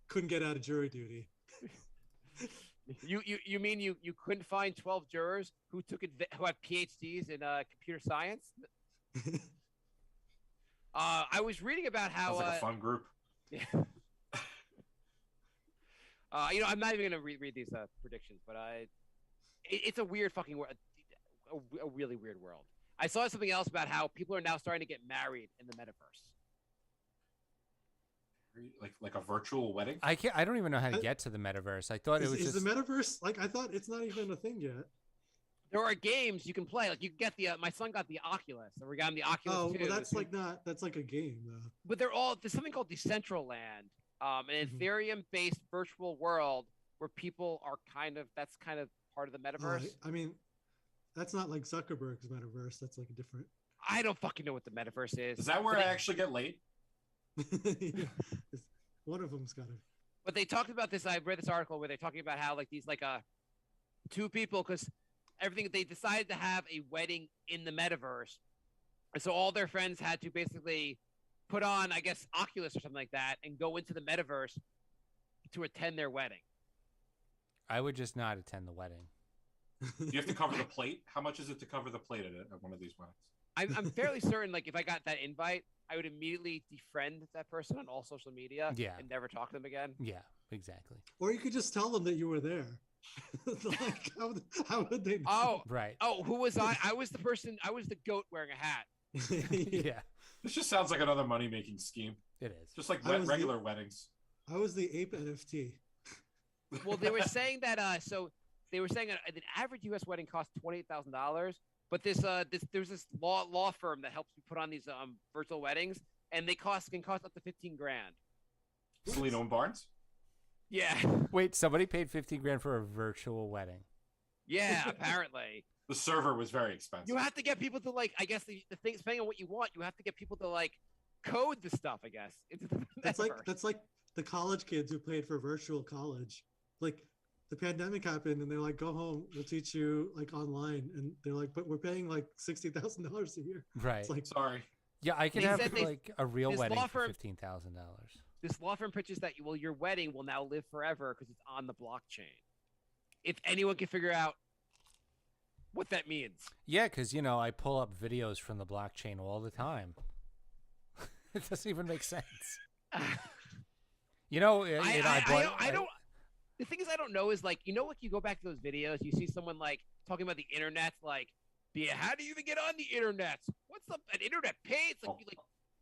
couldn't get out of jury duty. You mean you couldn't find 12 jurors who had PhDs in computer science? I was reading about how sounds like a fun group. Yeah. I'm not even gonna read these predictions, but it's a weird fucking world, a really weird world. I saw something else about how people are now starting to get married in the metaverse. Like a virtual wedding? I don't even know how to get to the metaverse. I thought it was just... Is the metaverse, like, I thought it's not even a thing yet. There are games you can play. Like you get my son got the Oculus, and we got him the Oculus. Oh, too. well, that's like a game though. But there's something called Decentraland, an Ethereum-based virtual world where people are that's kind of part of the metaverse. I mean, that's not like Zuckerberg's metaverse. That's like a different. I don't fucking know what the metaverse is. Is that where I actually get laid? One of them's got it. But they talked about this. I read this article where they're talking about how like these two people, because everything they decided to have a wedding in the metaverse, and so all their friends had to basically put on, I guess, Oculus or something like that, and go into the metaverse to attend their wedding. I would just not attend the wedding. Do you have to cover the plate? How much is it to cover the plate at one of these weddings? I'm fairly certain, like, if I got that invite, I would immediately defriend that person on all social media and never talk to them again. Yeah, exactly. Or you could just tell them that you were there. Like, how would they know? Oh, right. Oh, who was I? I was the person. I was the goat wearing a hat. Yeah. This just sounds like another money-making scheme. It is. Just like regular weddings. I was the ape NFT. Well, they were saying that. So they were saying an average U.S. wedding costs $28,000. But there's this law firm that helps you put on these virtual weddings, and they can cost up to $15,000. Selena and Barnes? Yeah. Wait, somebody paid $15,000 for a virtual wedding? Yeah, apparently. The server was very expensive. You have to get people to I guess the thing, depending on what you want, you have to get people to code the stuff. I guess that's like the college kids who paid for virtual college. Like the pandemic happened, and they're like, "Go home, we'll teach you online." And they're like, "But we're paying like $60,000 a year." Right. It's like, sorry. Yeah, I can have a real wedding for $15,000. This law firm pitches that your wedding will now live forever because it's on the blockchain. If anyone can figure out what that means. Yeah, because I pull up videos from the blockchain all the time. It doesn't even make sense. I don't. The thing is, I don't know is you go back to those videos, you see someone talking about the internet, how do you even get on the internet? What's up? An internet page?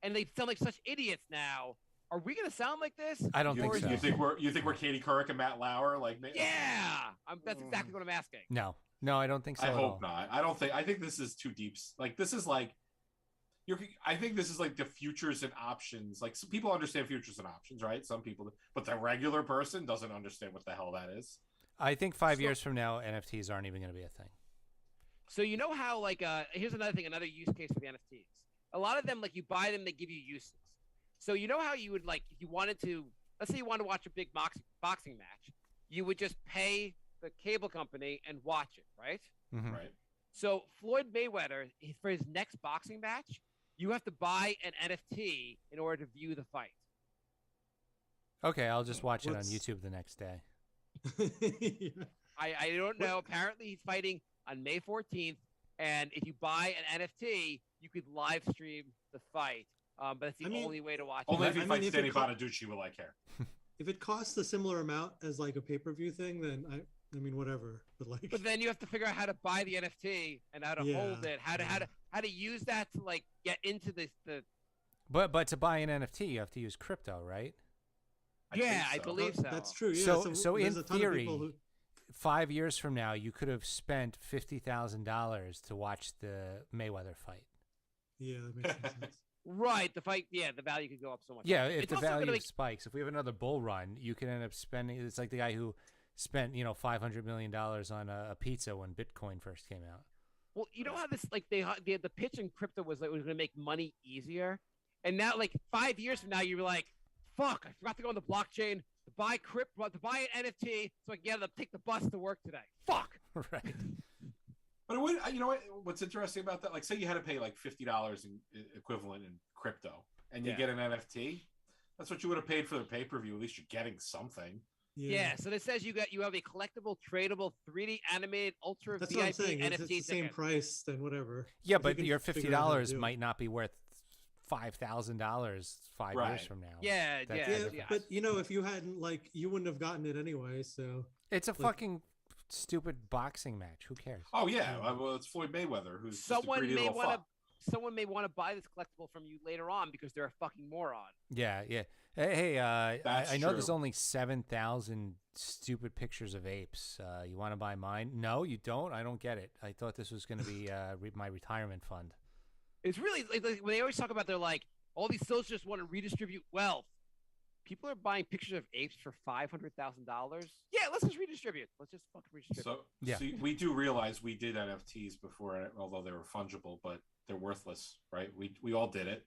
And they sound like such idiots now. are we gonna sound like this? I don't think so. You think we're Katie Couric and Matt Lauer? Like, yeah, that's exactly what I'm asking. No, I don't think so. I at hope all. not. I think this is too deep. Like, this is like, I think this is like the futures and options. Like, some people understand futures and options, right? Some people, but the regular person doesn't understand what the hell that is. I think 5 years from now, NFTs aren't even going to be a thing. So you know how, like, here's another thing, another use case for the NFTs. A lot of them, like, you buy them, they give you uses. So you know how you would, like, if you wanted to, let's say you want to watch a big boxing match, you would just pay the cable company and watch it, right? Mm-hmm. Right. So Floyd Mayweather, for his next boxing match, you have to buy an NFT in order to view the fight. Okay, I'll just watch it on YouTube the next day. Yeah. I don't know. Apparently, he's fighting on May 14th, and if you buy an NFT, you could live stream the fight. But it's the only way to watch it. Only if he fights if Danny it Bonaducci will I care. If it costs a similar amount as like a pay-per-view thing, then I mean whatever. But like, But then you have to figure out how to buy the NFT and how to hold it, how to use that to like get into the. But to buy an NFT, you have to use crypto, right? I believe so. That's true. Yeah. So in there's a ton of theory, people who, 5 years from now, you could have spent $50,000 to watch the Mayweather fight. yeah, that makes sense. Right, the fight. Yeah, the value could go up so much. Yeah, if It's the also gonna value spikes, if we have another bull run, you can end up spending. It's like the guy who spent $500 million on a pizza when Bitcoin first came out. Well, you know how this like the pitch in crypto was like it was going to make money easier, and now like 5 years from now you're like, fuck, I forgot to go on the blockchain to buy an NFT so I can get to take the bus to work today. Fuck. Right. But you know what's interesting about that? Like, say you had to pay like $50 in equivalent in crypto, and you get an NFT. That's what you would have paid for the pay-per-view. At least you're getting something. Yeah. So this says you have a collectible, tradable, 3D animated, ultra That's VIP what I'm saying. NFT It's the same ticket. price than whatever. Yeah, If you but can your figure out how to $50 do it. might not be worth $5,000 5 years from now. Yeah, That's yeah, the Yeah, difference. but if you hadn't you wouldn't have gotten it anyway. So It's a like- fucking stupid boxing match. Who cares? Oh yeah, well it's Floyd Mayweather who's just a Someone greedy may little want to. fuck. Someone may want to buy this collectible from you later on because they're a fucking moron. Yeah. Hey, That's I know there's true. only 7,000 stupid pictures of apes. You want to buy mine? No, you don't. I don't get it. I thought this was going to be my retirement fund. It's really like when they always talk about they're like all these socialists want to redistribute wealth. People are buying pictures of apes for $500,000. Yeah, let's just redistribute. Let's just fucking redistribute. So we do realize we did NFTs before, although they were fungible, but they're worthless, right? We all did it.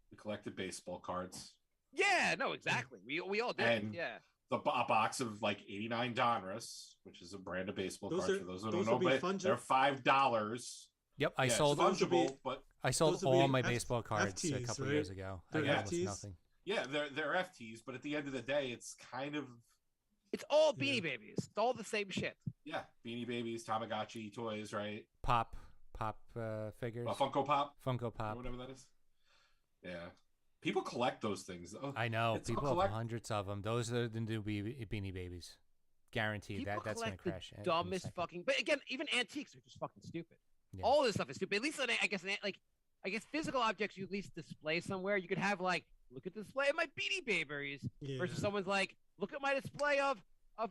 We collected baseball cards. Yeah, no, exactly. We all did. And Yeah. A box of like 89 Donruss, which is a brand of baseball Those cards. are- For those who those don't know, will be but they're $5. Yep, I Yeah, sold. it's those would be- fungible, but I sold those would be all my F- baseball cards a FTs, couple right? years ago. I They're got almost FTs? nothing. yeah, they're FTs. But at the end of the day, it's kind of It's all Beanie Babies. It's all the same shit. Beanie Babies, Tamagotchi toys, right? Pop figures. Funko Pop, Funko or Pop. whatever that is. Yeah, people collect those things. Oh, I know. it's all People have collect- hundreds of them. Those are the new Beanie Babies. Guaranteed. People That's going to collect the crash. in a dumbest second. fucking. But again, even antiques are just fucking stupid. Yeah. All this stuff is stupid. At least I guess physical objects you at least display somewhere. You could have like, look at the display of my Beanie Babies yeah. versus someone's like, look at my display of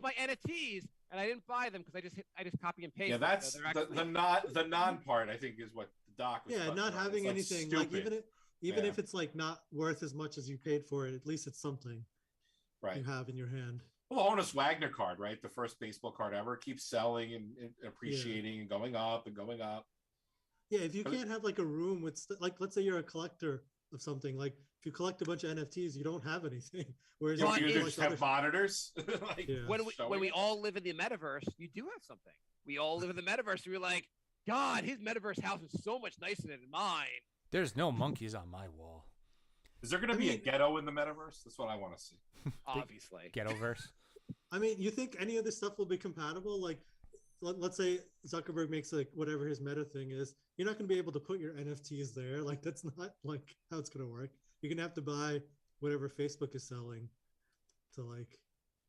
my NFTs, and I didn't buy them because I just copy and paste. Yeah, them. that's So they're actually- the non part. I think is what the doc was. Yeah, talking not about. having It's, anything like stupid. even Yeah. if it's like not worth as much as you paid for it, at least it's something Right. you have in your hand. Well, the Honus Wagner card, right? The first baseball card ever, keeps selling and appreciating and going up and going up. Yeah, if you But- can't have like a room with like, let's say you're a collector of something, like if you collect a bunch of NFTs, you don't have anything. Whereas You Well, either it- like just have monitors. like, Yeah. when showing we it. all live in the metaverse, you do have something. We all live in the metaverse. And we're like, God, his metaverse house is so much nicer than mine. There's no monkeys on my wall. Is there going to I be a mean- ghetto in the metaverse? That's what I want to see. Obviously. Ghettoverse. I mean, you think any of this stuff will be compatible? Like, let's say Zuckerberg makes like whatever his meta thing is, you're not going to be able to put your NFTs there. Like, that's not like how it's going to work. You're going to have to buy whatever Facebook is selling to like.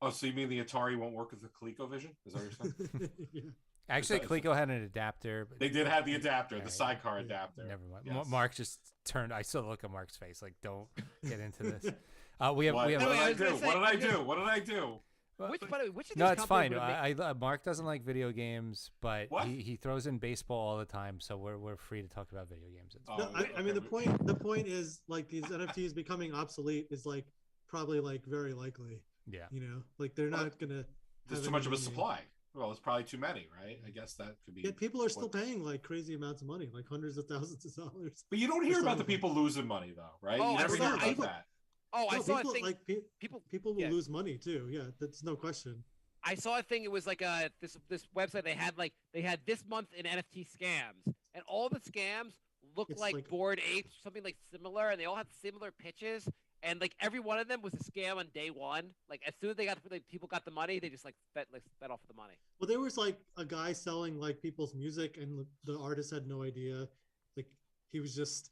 Oh, so you mean the Atari won't work with the ColecoVision? Is that what you're saying? Yeah. Actually, Besides- Coleco had an adapter. But They did have the adapter, the Alright. sidecar Yeah. adapter. Never mind. Yes. Mark just turned. I still look at Mark's face like, don't get into this. We have. What, We have. what did I was gonna do? say, What did I because- do? What did I do? Which, by the way, which of No, these it's companies fine. would make- Mark doesn't like video games, but What? he throws in baseball all the time, so we're free to talk about video games. It's Oh, No, I mean okay. the point is like these NFTs becoming obsolete is like probably like very likely. yeah. You know, like they're Well, not gonna. There's have too much of a any meaning. supply. Well, it's probably too many, right? I guess that could be. Yet people are still what- paying like crazy amounts of money, like hundreds of thousands of dollars. But you don't for hear some about the of them. people losing money, though, right? Oh, You I never saw- hear about people- that. Oh, I No, saw people a thing. like people will Yeah. lose money too. Yeah, that's no question. I saw a thing. It was like this website. They had this month in NFT scams, and all the scams looked It's like like- Bored Apes, something like similar, and they all had similar pitches. And like every one of them was a scam on day one. Like as soon as people got the money, they just spent off the money. Well, there was like a guy selling like people's music, and the artist had no idea. Like he just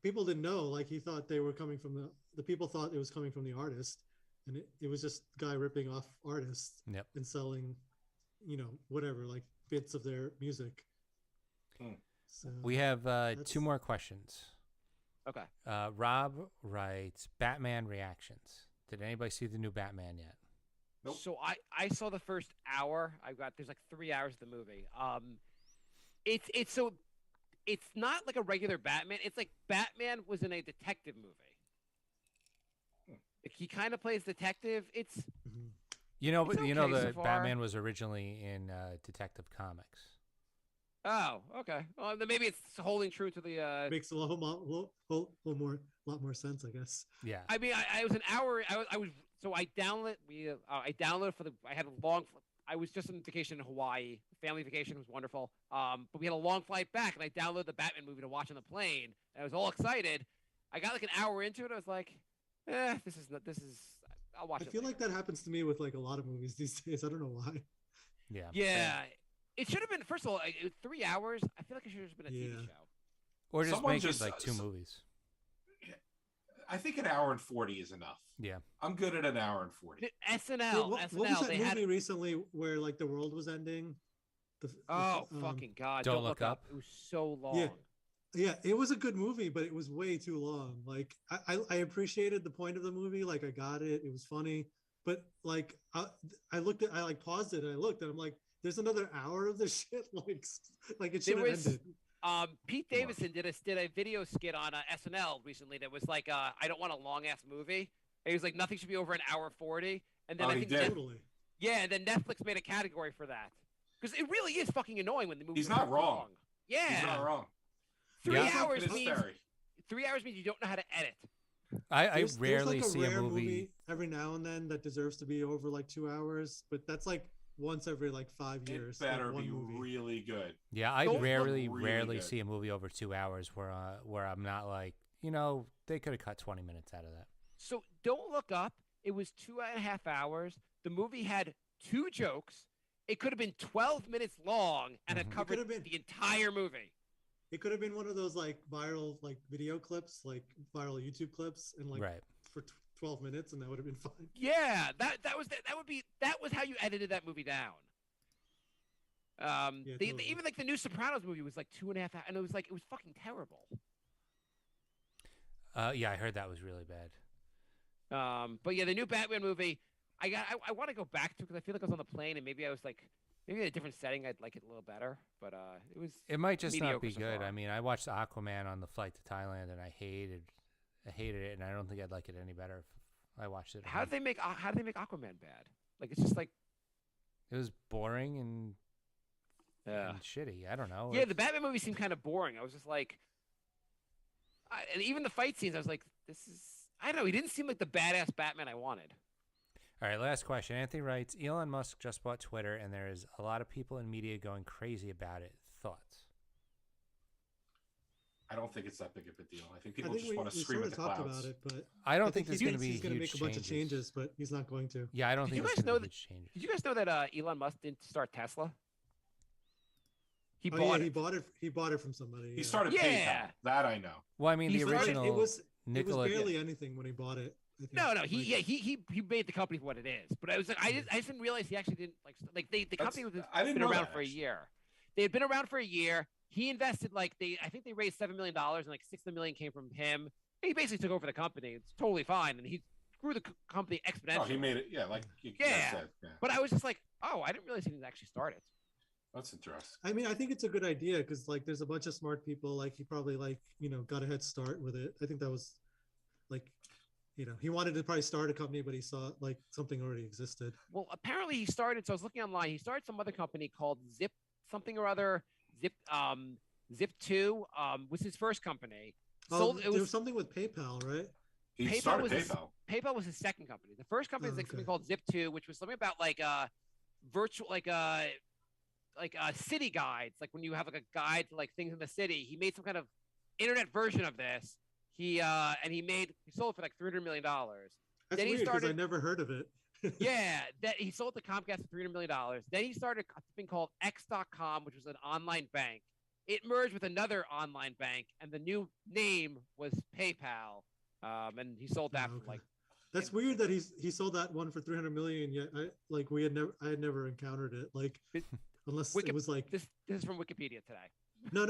people didn't know. Like he thought they were coming from the people thought it was coming from the artist, and it was just guy ripping off artists Yep. and selling, whatever like bits of their music. Hmm. So We have That's- 2 more questions. Okay. Rob writes Batman reactions. Did anybody see the new Batman yet? Nope. So I saw the first hour. There's like 3 hours of the movie. It's not like a regular Batman. It's like Batman was in a detective movie. Like he kind of plays detective. It's mhm. You know, It's the okay so far. Batman was originally in Detective Comics. oh okay. Well, then maybe it's holding true to the. Makes a lot more sense, I guess. Yeah. I mean, I was an hour. I was so I downloaded. I downloaded for the. I had a long. I was just on vacation in Hawaii. Family vacation was wonderful. But we had a long flight back, and I downloaded the Batman movie to watch on the plane. And I was all excited. I got like an hour into it. I was like, this is not. This is. I'll watch I it. feel later. like that happens to me with like a lot of movies these days. I don't know why. Yeah. Yeah. It should have been. First of all, 3 hours. I feel like it should have been a TV Yeah. show. Or just Someone make just- it like 2 movies. I think an hour and 40 is enough. Yeah. I'm good at an hour and 40. SNL. What SNL. was that they movie had. recently where like the world was ending? Oh fucking god! Don't Look Up. It was so long. Yeah, it was a good movie, but it was way too long. Like I appreciated the point of the movie. Like I got it. It was funny. But like I like paused it and I looked and I'm like, there's another hour of this shit. Like it should have was- ended. Pete Too Davidson did a video skit on SNL recently that was like, I don't want a long ass movie. And he was like, nothing should be over an hour 40. And then Oh, I he think did? Totally. yeah, and then Netflix made a category for that because it really is fucking annoying when the movie. He's not wrong. Long. Yeah, He's not wrong. 3 Yeah. hours It is means scary. 3 hours means you don't know how to edit. I There's rarely like see a rare movie. every now and then that deserves to be over like 2 hours, but that's like once every like 5 years. It better like, one be movie. really good. Yeah, I Don't look rarely really good. see a movie over 2 hours where I'm not like, they could have cut 20 minutes out of that. So Don't Look Up. It was 2.5 hours. The movie had 2 jokes. It could have been 12 minutes long and Mhm. have It covered could have been. the entire movie. It could have been one of those like viral like video clips, like viral YouTube clips, and like Right. for 12 minutes, and that would have been fine. Yeah, that was how you edited that movie down. Yeah, totally. Even like the new Sopranos movie was like 2.5 hours, and it was fucking terrible. Yeah, I heard that was really bad. But yeah, the new Batman movie, I want to go back to because I feel like I was on the plane and maybe I was like maybe in a different setting I'd like it a little better. But it was It might just not mediocre be so good. far. I mean, I watched Aquaman on the flight to Thailand, and I hated it, and I don't think I'd like it any better if I watched it. at how home. did they make Aquaman bad? Like it's just like It was boring and, yeah. and shitty. I don't know. Yeah, the Batman movie seemed kind of boring. I was just like, and even the fight scenes, I was like, this is. I don't know. He didn't seem like the badass Batman I wanted. All right, last question. Anthony writes, Elon Musk just bought Twitter, and there is a lot of people in media going crazy about it. Thoughts? I don't think it's that big of a deal. I think I people think just we want to sort scream at of the talked clouds. about it, but I don't think he there's going to thinks be he's going to huge make a bunch of changes, but he's not going to. Yeah, I don't Did think you there's guys going know to be huge changes. Did you guys know that Elon Musk didn't start Tesla? He Oh, bought yeah, it. he bought it from somebody. He yeah. started Yeah. PayPal. That I know. Well, I mean, He the started- original It was Nikola. barely anything when he bought it. I think. No, Like, he made the company for what it is. But I was like, I just didn't realize he actually didn't the company was I didn't been know around that, for a actually. year. They had been around for a year. He invested I think they raised $7 million and like $6 million came from him. He basically took over the company. It's totally fine, and he grew the company exponentially. Oh, he made it. Yeah, like you Yeah. said. Yeah. But I was just like, oh, I didn't realize he didn't actually start it. That's interesting. I mean, I think it's a good idea because like there's a bunch of smart people. Like he probably got a head start with it. I think that was like, he wanted to probably start a company, but he saw like something already existed. Well, apparently he started. So I was looking online. He started some other company called Zip something or other. Zip2 was his first company. There was something with PayPal, right? He started PayPal. PayPal was his second company. The first company was something called Zip2, which was something about like virtual, like city guides. Like when you have like a guide to like things in the city, he made some kind of internet version of this. He sold it for like $300 million. That's weird because I never heard of it. Yeah, that he sold to Comcast for $300 million. Then he started something called X.com, which was an online bank. It merged with another online bank, and the new name was PayPal. And he sold that for like. That's weird that he sold that one for $300 million. Yet I had never encountered it. Like unless it was like this is from Wikipedia today. No,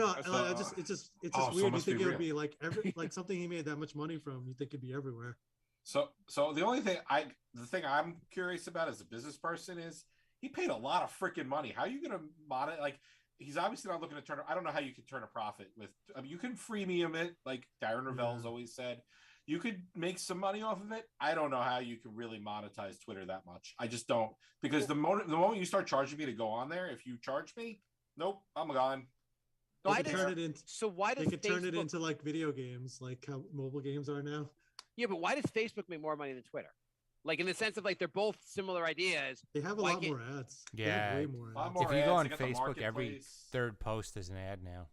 it's just weird. You think it would be like like something he made that much money from. You think it'd be everywhere. So the only thing I'm curious about as a business person is he paid a lot of freaking money. How are you gonna monitor? Like he's obviously not looking to turn. I don't know how you can turn a profit with. I mean, you can freemium it, like Darren Ravel's always said. You could make some money off of it. I don't know how you can really monetize Twitter that much. I just don't, because the moment you start charging me to go on there, if you charge me, nope, I'm gone. Why does Facebook turn it into like video games, like how mobile games are now? Yeah, but why does Facebook make more money than Twitter? Like in the sense of like they're both similar ideas. They have a lot more ads. Yeah, way more ads. If you go on Facebook, every third post is an ad now.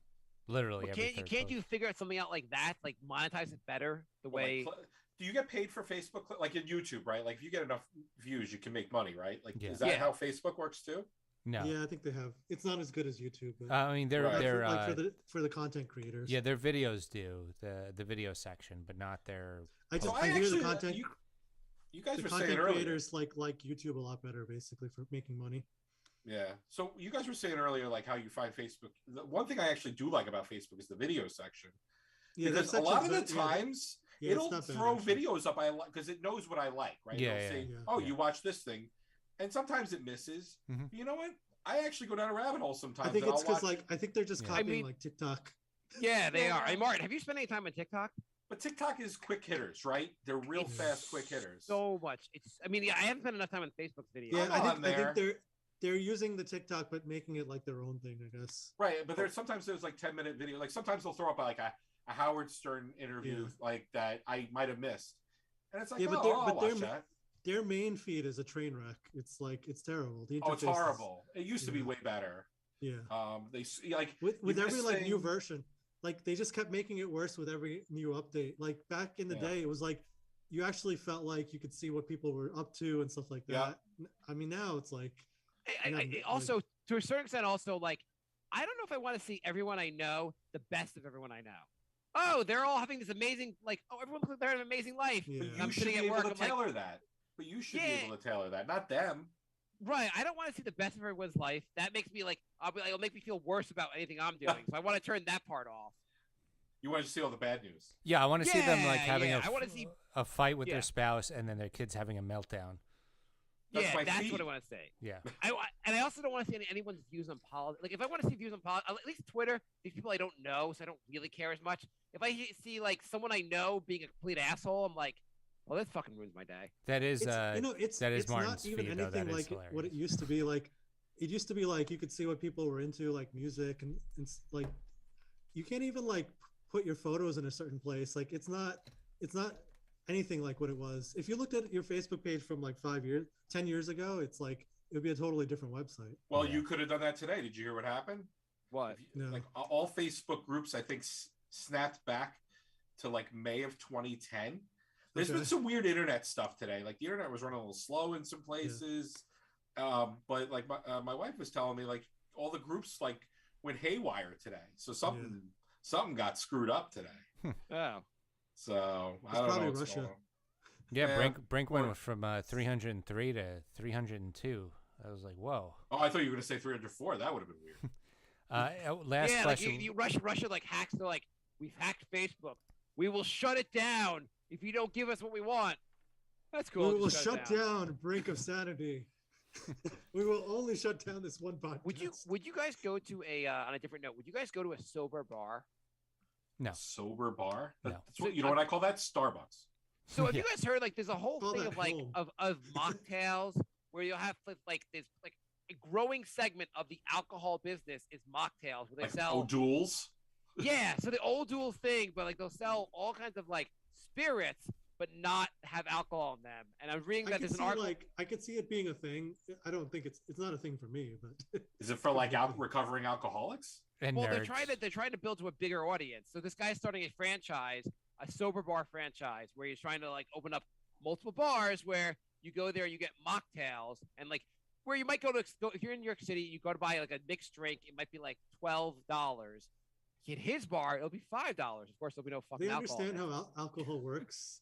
Literally, can't you figure out something out like that, like monetize it better the way? Do you get paid for Facebook, like in YouTube, right? Like if you get enough views, you can make money, right? Like is that how Facebook works too? No. Yeah, I think they have. It's not as good as YouTube. But I mean, they're like for the content creators. Yeah, their videos do the video section, but not their. I hear the content. You guys were saying earlier, creators like YouTube a lot better, basically, for making money. Yeah. So you guys were saying earlier, like how you find Facebook. The one thing I actually do like about Facebook is the video section. Yeah, because a lot of the times it'll throw videos up I like because it knows what I like, right? Yeah. It'll say, "Oh, you watch this thing," and sometimes it misses. Mm-hmm. You know what? I actually go down a rabbit hole sometimes. I think it's because I think they're just copying like TikTok. Yeah, they are. Hey, Martin, have you spent any time on TikTok? But TikTok is quick hitters, right? They're real fast, quick hitters. So much. I haven't spent enough time on Facebook's videos. Yeah, I think they're using the TikTok, but making it like their own thing, I guess. Right, but there's like 10-minute video. Like sometimes they'll throw up like a Howard Stern interview like that I might have missed, and it's like, I'll watch that. Their main feed is a train wreck. It's terrible. The it's horrible. It used to be way better. Yeah. They like with every new version. Like they just kept making it worse with every new update. Like back in the day, it was like you actually felt like you could see what people were up to and stuff like that. Yeah. I mean, now it's like. Also, to a certain extent, also like I don't know if I want to see everyone I know the best of everyone I know. Oh, they're all having this amazing everyone looks like they're having an amazing life. Yeah. But you should be able to tailor that. But you should be able to tailor that, not them. Right. I don't want to see the best of everyone's life. That makes me it'll make me feel worse about anything I'm doing. So I want to turn that part off. You want to see all the bad news. Yeah, I want to see them like having a fight with their spouse and then their kids having a meltdown. That's what I want to say. Yeah. I also don't want to see anyone's views on politics. Like if I want to see views on politics, at least Twitter, these people I don't know, so I don't really care as much. If I see like someone I know being a complete asshole, I'm like, well, that fucking ruins my day. That is that is Martin's not even feed, anything though. like what it used to be. Like it used to be like you could see what people were into, like music and like you can't even like put your photos in a certain place. Like it's not anything like what it was. If you looked at your Facebook page from like 10 years ago, it's like it would be a totally different website. Well, you could have done that today. Did you hear what happened? What? No. Like all Facebook groups, I think snapped back to like May of 2010. There's been some weird internet stuff today. Like the internet was running a little slow in some places. Yeah. But like my wife was telling me like all the groups like went haywire today. So something got screwed up today. Oh. So it's I don't probably know. Russia. Yeah, Brink went from 303 to 302. I was like, whoa. Oh, I thought you were going to say 304. That would have been weird. Last question. Like Russia like hacks. They're like, we've hacked Facebook. We will shut it down if you don't give us what we want. That's cool. We will Just shut down Brink of Sanity. We will only shut down this one podcast. Would you guys go to a on a different note? Would you guys go to a sober bar? No. Sober bar? No. That's what, you know what I call that? Starbucks. So have you guys heard like there's a whole Call thing that of like home. of mocktails where you'll have like there's like a growing segment of the alcohol business is mocktails where they Like sell O'Doul's. yeah, so the old dual thing, but like they'll sell all kinds of like spirits but not have alcohol in them. And I'm reading that there's an article. I could see it being a thing. I don't think it's not a thing for me, but Is it for like recovering alcoholics? And Well, nerds. they're trying to build to a bigger audience. So this guy's starting a franchise, a sober bar franchise, where he's trying to like open up multiple bars where you go there, you get mocktails, and like where you might go if you're in New York City, you go to buy like a mixed drink, it might be like $12. At his bar, it'll be $5. Of course, there'll be no fucking they alcohol. understand how alcohol works.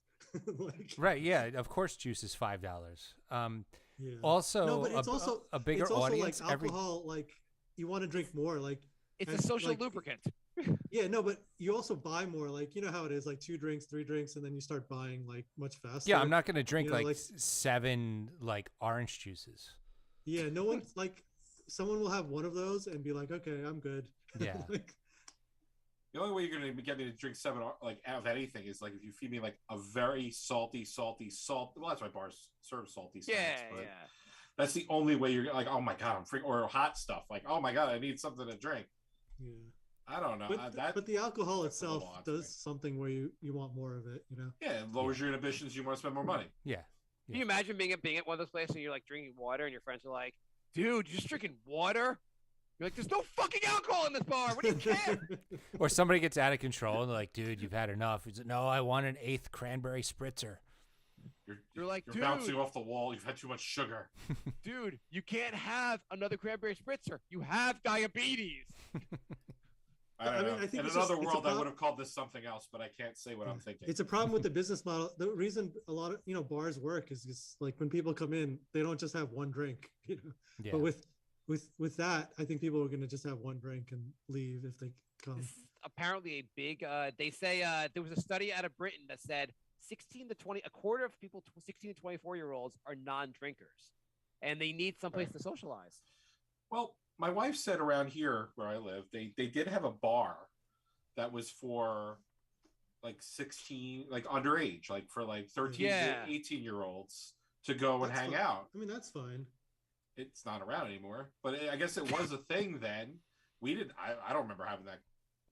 Right, yeah, of course juice is $5. Yeah. Also, No, but it's also a bigger it's also audience. like alcohol. Like you want to drink more. Like It's a and, social like, lubricant. Yeah, no, but you also buy more. Like you know how it is. Like 2 drinks, 3 drinks, and then you start buying like much faster. Yeah, I'm not going to drink You know, like like- 7 like orange juices. Yeah, no one's like. Someone will have one of those and be like, "Okay, I'm good." Yeah. Like, The only way you're going to get me to drink 7 like out of anything is like if you feed me like a very salty salt. Well, that's why bars serve salty snacks. Yeah, but yeah. that's the only way you're like, oh my god, I'm freaking or hot stuff. Like, oh my god, I need something to drink. yeah. I don't know. But the alcohol that's a itself little odd to does me. something where you want more of it. You know. Yeah, it lowers your inhibitions. You want to spend more money. Yeah. Can you imagine being at one of those places and you're like drinking water and your friends are like, dude, you're just drinking water? You're like, there's no fucking alcohol in this bar. What do you care? Or somebody gets out of control and they're like, dude, you've had enough. He's like, no, I want an 8th cranberry spritzer. You're like, you're dude, bouncing off the wall. You've had too much sugar. dude, you can't have another cranberry spritzer. You have diabetes. I don't know. I think In it's another just- it's world, I about- would have called this something else, but I can't say what I'm thinking. It's a problem with the business model. The reason a lot of bars work is just like when people come in, they don't just have one drink. You know. Yeah. But with that, I think people are going to just have one drink and leave if they come. This is apparently a big, they say there was a study out of Britain that said 16 to 20, a quarter of people 16 to 24-year-olds are non-drinkers and they need someplace to socialize. Well, my wife said around here where I live, they did have a bar that was for like 16, like underage, like for like 13 Yeah. to 18-year-olds to go and That's hang fine. out. I mean, that's fine. It's not around anymore, but I guess it was a thing then. We didn't. I don't remember having that.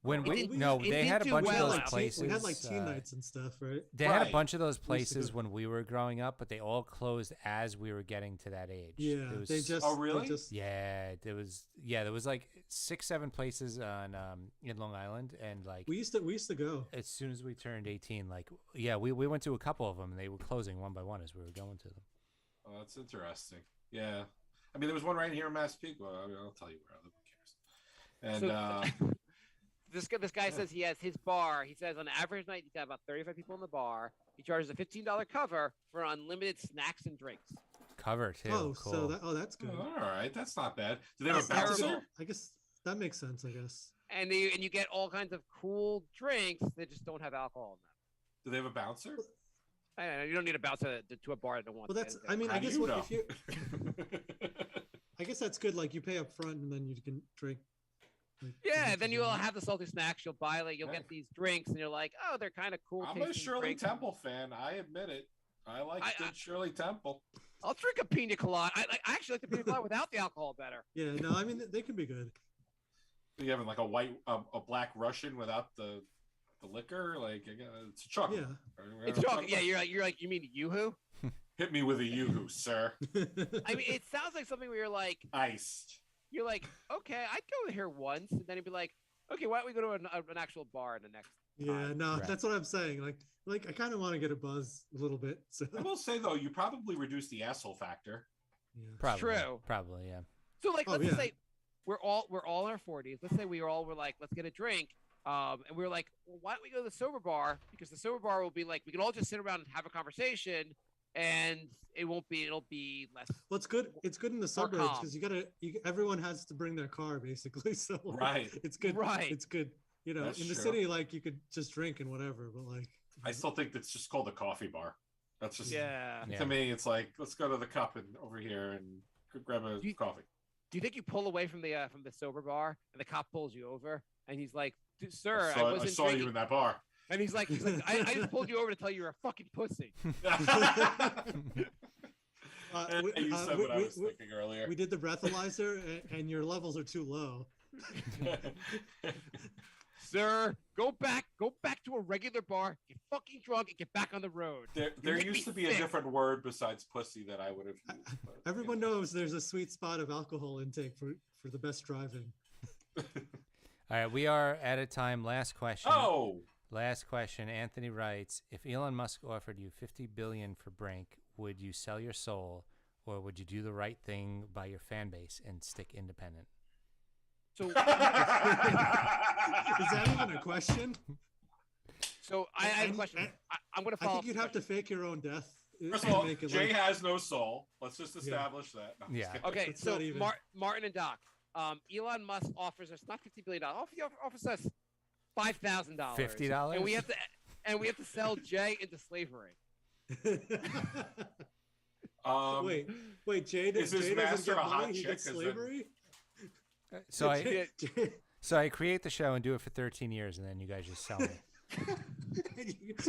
When It they had a didn't do bunch well of those out. places. We had like teen nights and stuff, right? They had a Right. bunch of those We used to places go. when we were growing up, but they all closed as we were getting to that age. Yeah, There was, they just. Oh, really? They just, Yeah, there was like 6, 7 places on in Long Island, and like we used to go. as soon as we turned 18, like we went to a couple of them, and they were closing one by one as we were going to them. Oh, that's interesting. Yeah, I mean, there was one right here in Massapequa. I mean, I'll tell you where I live. Who cares? And This guy says he has his bar. He says on an average night, he's got about 35 people in the bar. He charges a $15 cover for unlimited snacks and drinks. Cover too. Oh, cool. so that's good. all right, that's not bad. Do they have a That's bouncer? terrible. I guess that makes sense. I guess. And you get all kinds of cool drinks that just don't have alcohol in them. Do they have a bouncer? I don't know, you don't need a bouncer to a bar that don't want. Well, that's. that. I mean, How I do guess you what, know? if you. I guess that's good. Like you pay up front and then you can drink. Like, Yeah, as then much you'll as you have the salty snacks. You'll buy you'll Yeah. get these drinks, and you're like, oh, they're kind of cool. I'm a tasting Shirley drinks. Temple fan. I admit it. I like I- good Shirley Temple. I'll drink a pina colada. I actually like the pina colada without the alcohol better. Yeah, no, I mean they can be good. You having like a black Russian without the liquor? Like it's a chocolate. Yeah. It's chocolate. Yeah, you're like you mean Yoo-hoo? Hit me with a yoo-hoo, sir. I mean, it sounds like something where Iced. you're like, okay, I'd go here once, and then you'd be like, okay, why don't we go to an actual bar in the next? Yeah, no, Right. that's what I'm saying. Like I kind of want to get a buzz a little bit. So I will say though, you probably reduce the asshole factor. yeah. Probably, True. Probably, yeah. So like, Oh, let's just yeah. say we're all in our 40s. Let's say we were like, let's get a drink. And we were like, well, why don't we go to the sober bar? Because the sober bar will be like, we can all just sit around and have a conversation, and it'll be less. Well, it's good. It's good in the suburbs calm. because everyone has to bring their car basically. So Right. it's good. Right. It's good. You know, That's in the true. city, like you could just drink and whatever, but like I still think it's just called a coffee bar. That's just Yeah. Yeah. to me. It's like let's go to the cup and over here and grab a coffee. Do you think you pull away from the sober bar and the cop pulls you over and he's like, "Sir, I wasn't saw drinking." you in that bar. And he's like, I just pulled you over to tell you you're a fucking pussy. You said what I was thinking earlier. we did the breathalyzer, and your levels are too low. Sir, go back to a regular bar, get fucking drunk, and get back on the road. There used to be a different word besides pussy that I would have used. But, Everyone knows there's a sweet spot of alcohol intake for the best driving. All right, we are at a time. Last question. Oh, Last question. Anthony writes, if Elon Musk offered you $50 billion for Brink, would you sell your soul, or would you do the right thing by your fan base and stick independent? So, Is that even a question? so I have a question. I'm going to I follow. think you'd have to fake your own death. first to of all, make it Jay like- has no soul. Let's just establish that. No, I'm just Yeah. kidding. Okay, It's so not even- Martin and Doc, Elon Musk offers us not $50 billion. He offers us $5,000. $50? And we have to sell Jay into slavery. Wait, Jay, is his Jay doesn't master get a hot money, he chick? gets Is it- slavery? So I Jay- so I create the show and do it for 13 years, and then you guys just sell me.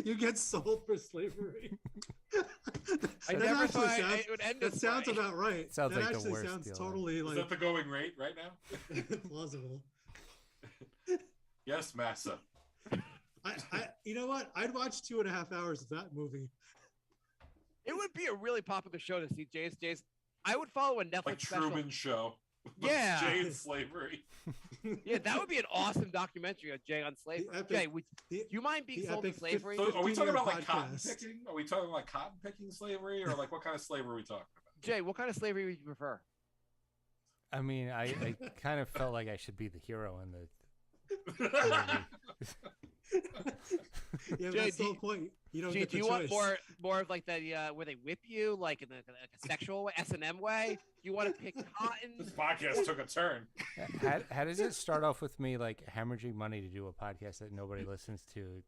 you get sold for slavery. I That never actually thought sounds- it would end That this sounds way. about right. Sounds that like the actually worst sounds deal totally Is like that the going rate right now? plausible. Yes, massa. You know what? I'd watch 2.5 hours of that movie. It would be a really popular show to see Jay's. I would follow a Netflix Like special. Truman Show. Yeah. Jay in slavery. Yeah, that would be an awesome documentary on Jay on slavery. The epic- Jay, do you mind being the sold to epic slavery? So are we talking about like cotton podcast. picking? Are we talking like cotton picking slavery, or like what kind of slavery are we talking about? Jay, what kind of slavery would you prefer? I mean, I kind of felt like I should be the hero in the. Yeah, Jay, that's the do whole point. You don't Jay, get do the you want choice. more of like the where they whip you, like in like a sexual way, S&M way? You want to pick This cotton? podcast took a turn. How does it start off with me like hemorrhaging money to do a podcast that nobody listens to,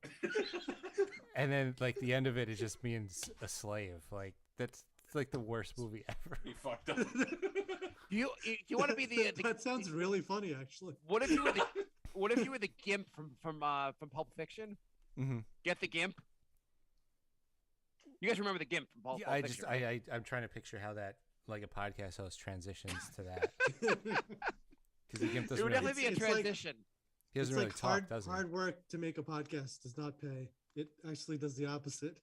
and then like the end of it is just me and a slave? Like that's like the worst movie ever. He fucked up. Do you want to be the That sounds really funny, actually. What if you were the Gimp from Pulp Fiction? Mm-hmm. Get the Gimp. You guys remember the Gimp from Pulp Yeah, Fiction? right? I'm trying to picture how that like a podcast host transitions to that because the Gimp It doesn't would really, definitely be a It's like- transition. he doesn't It's really like talk, does he? hard work to make a podcast does not pay. It actually does the opposite.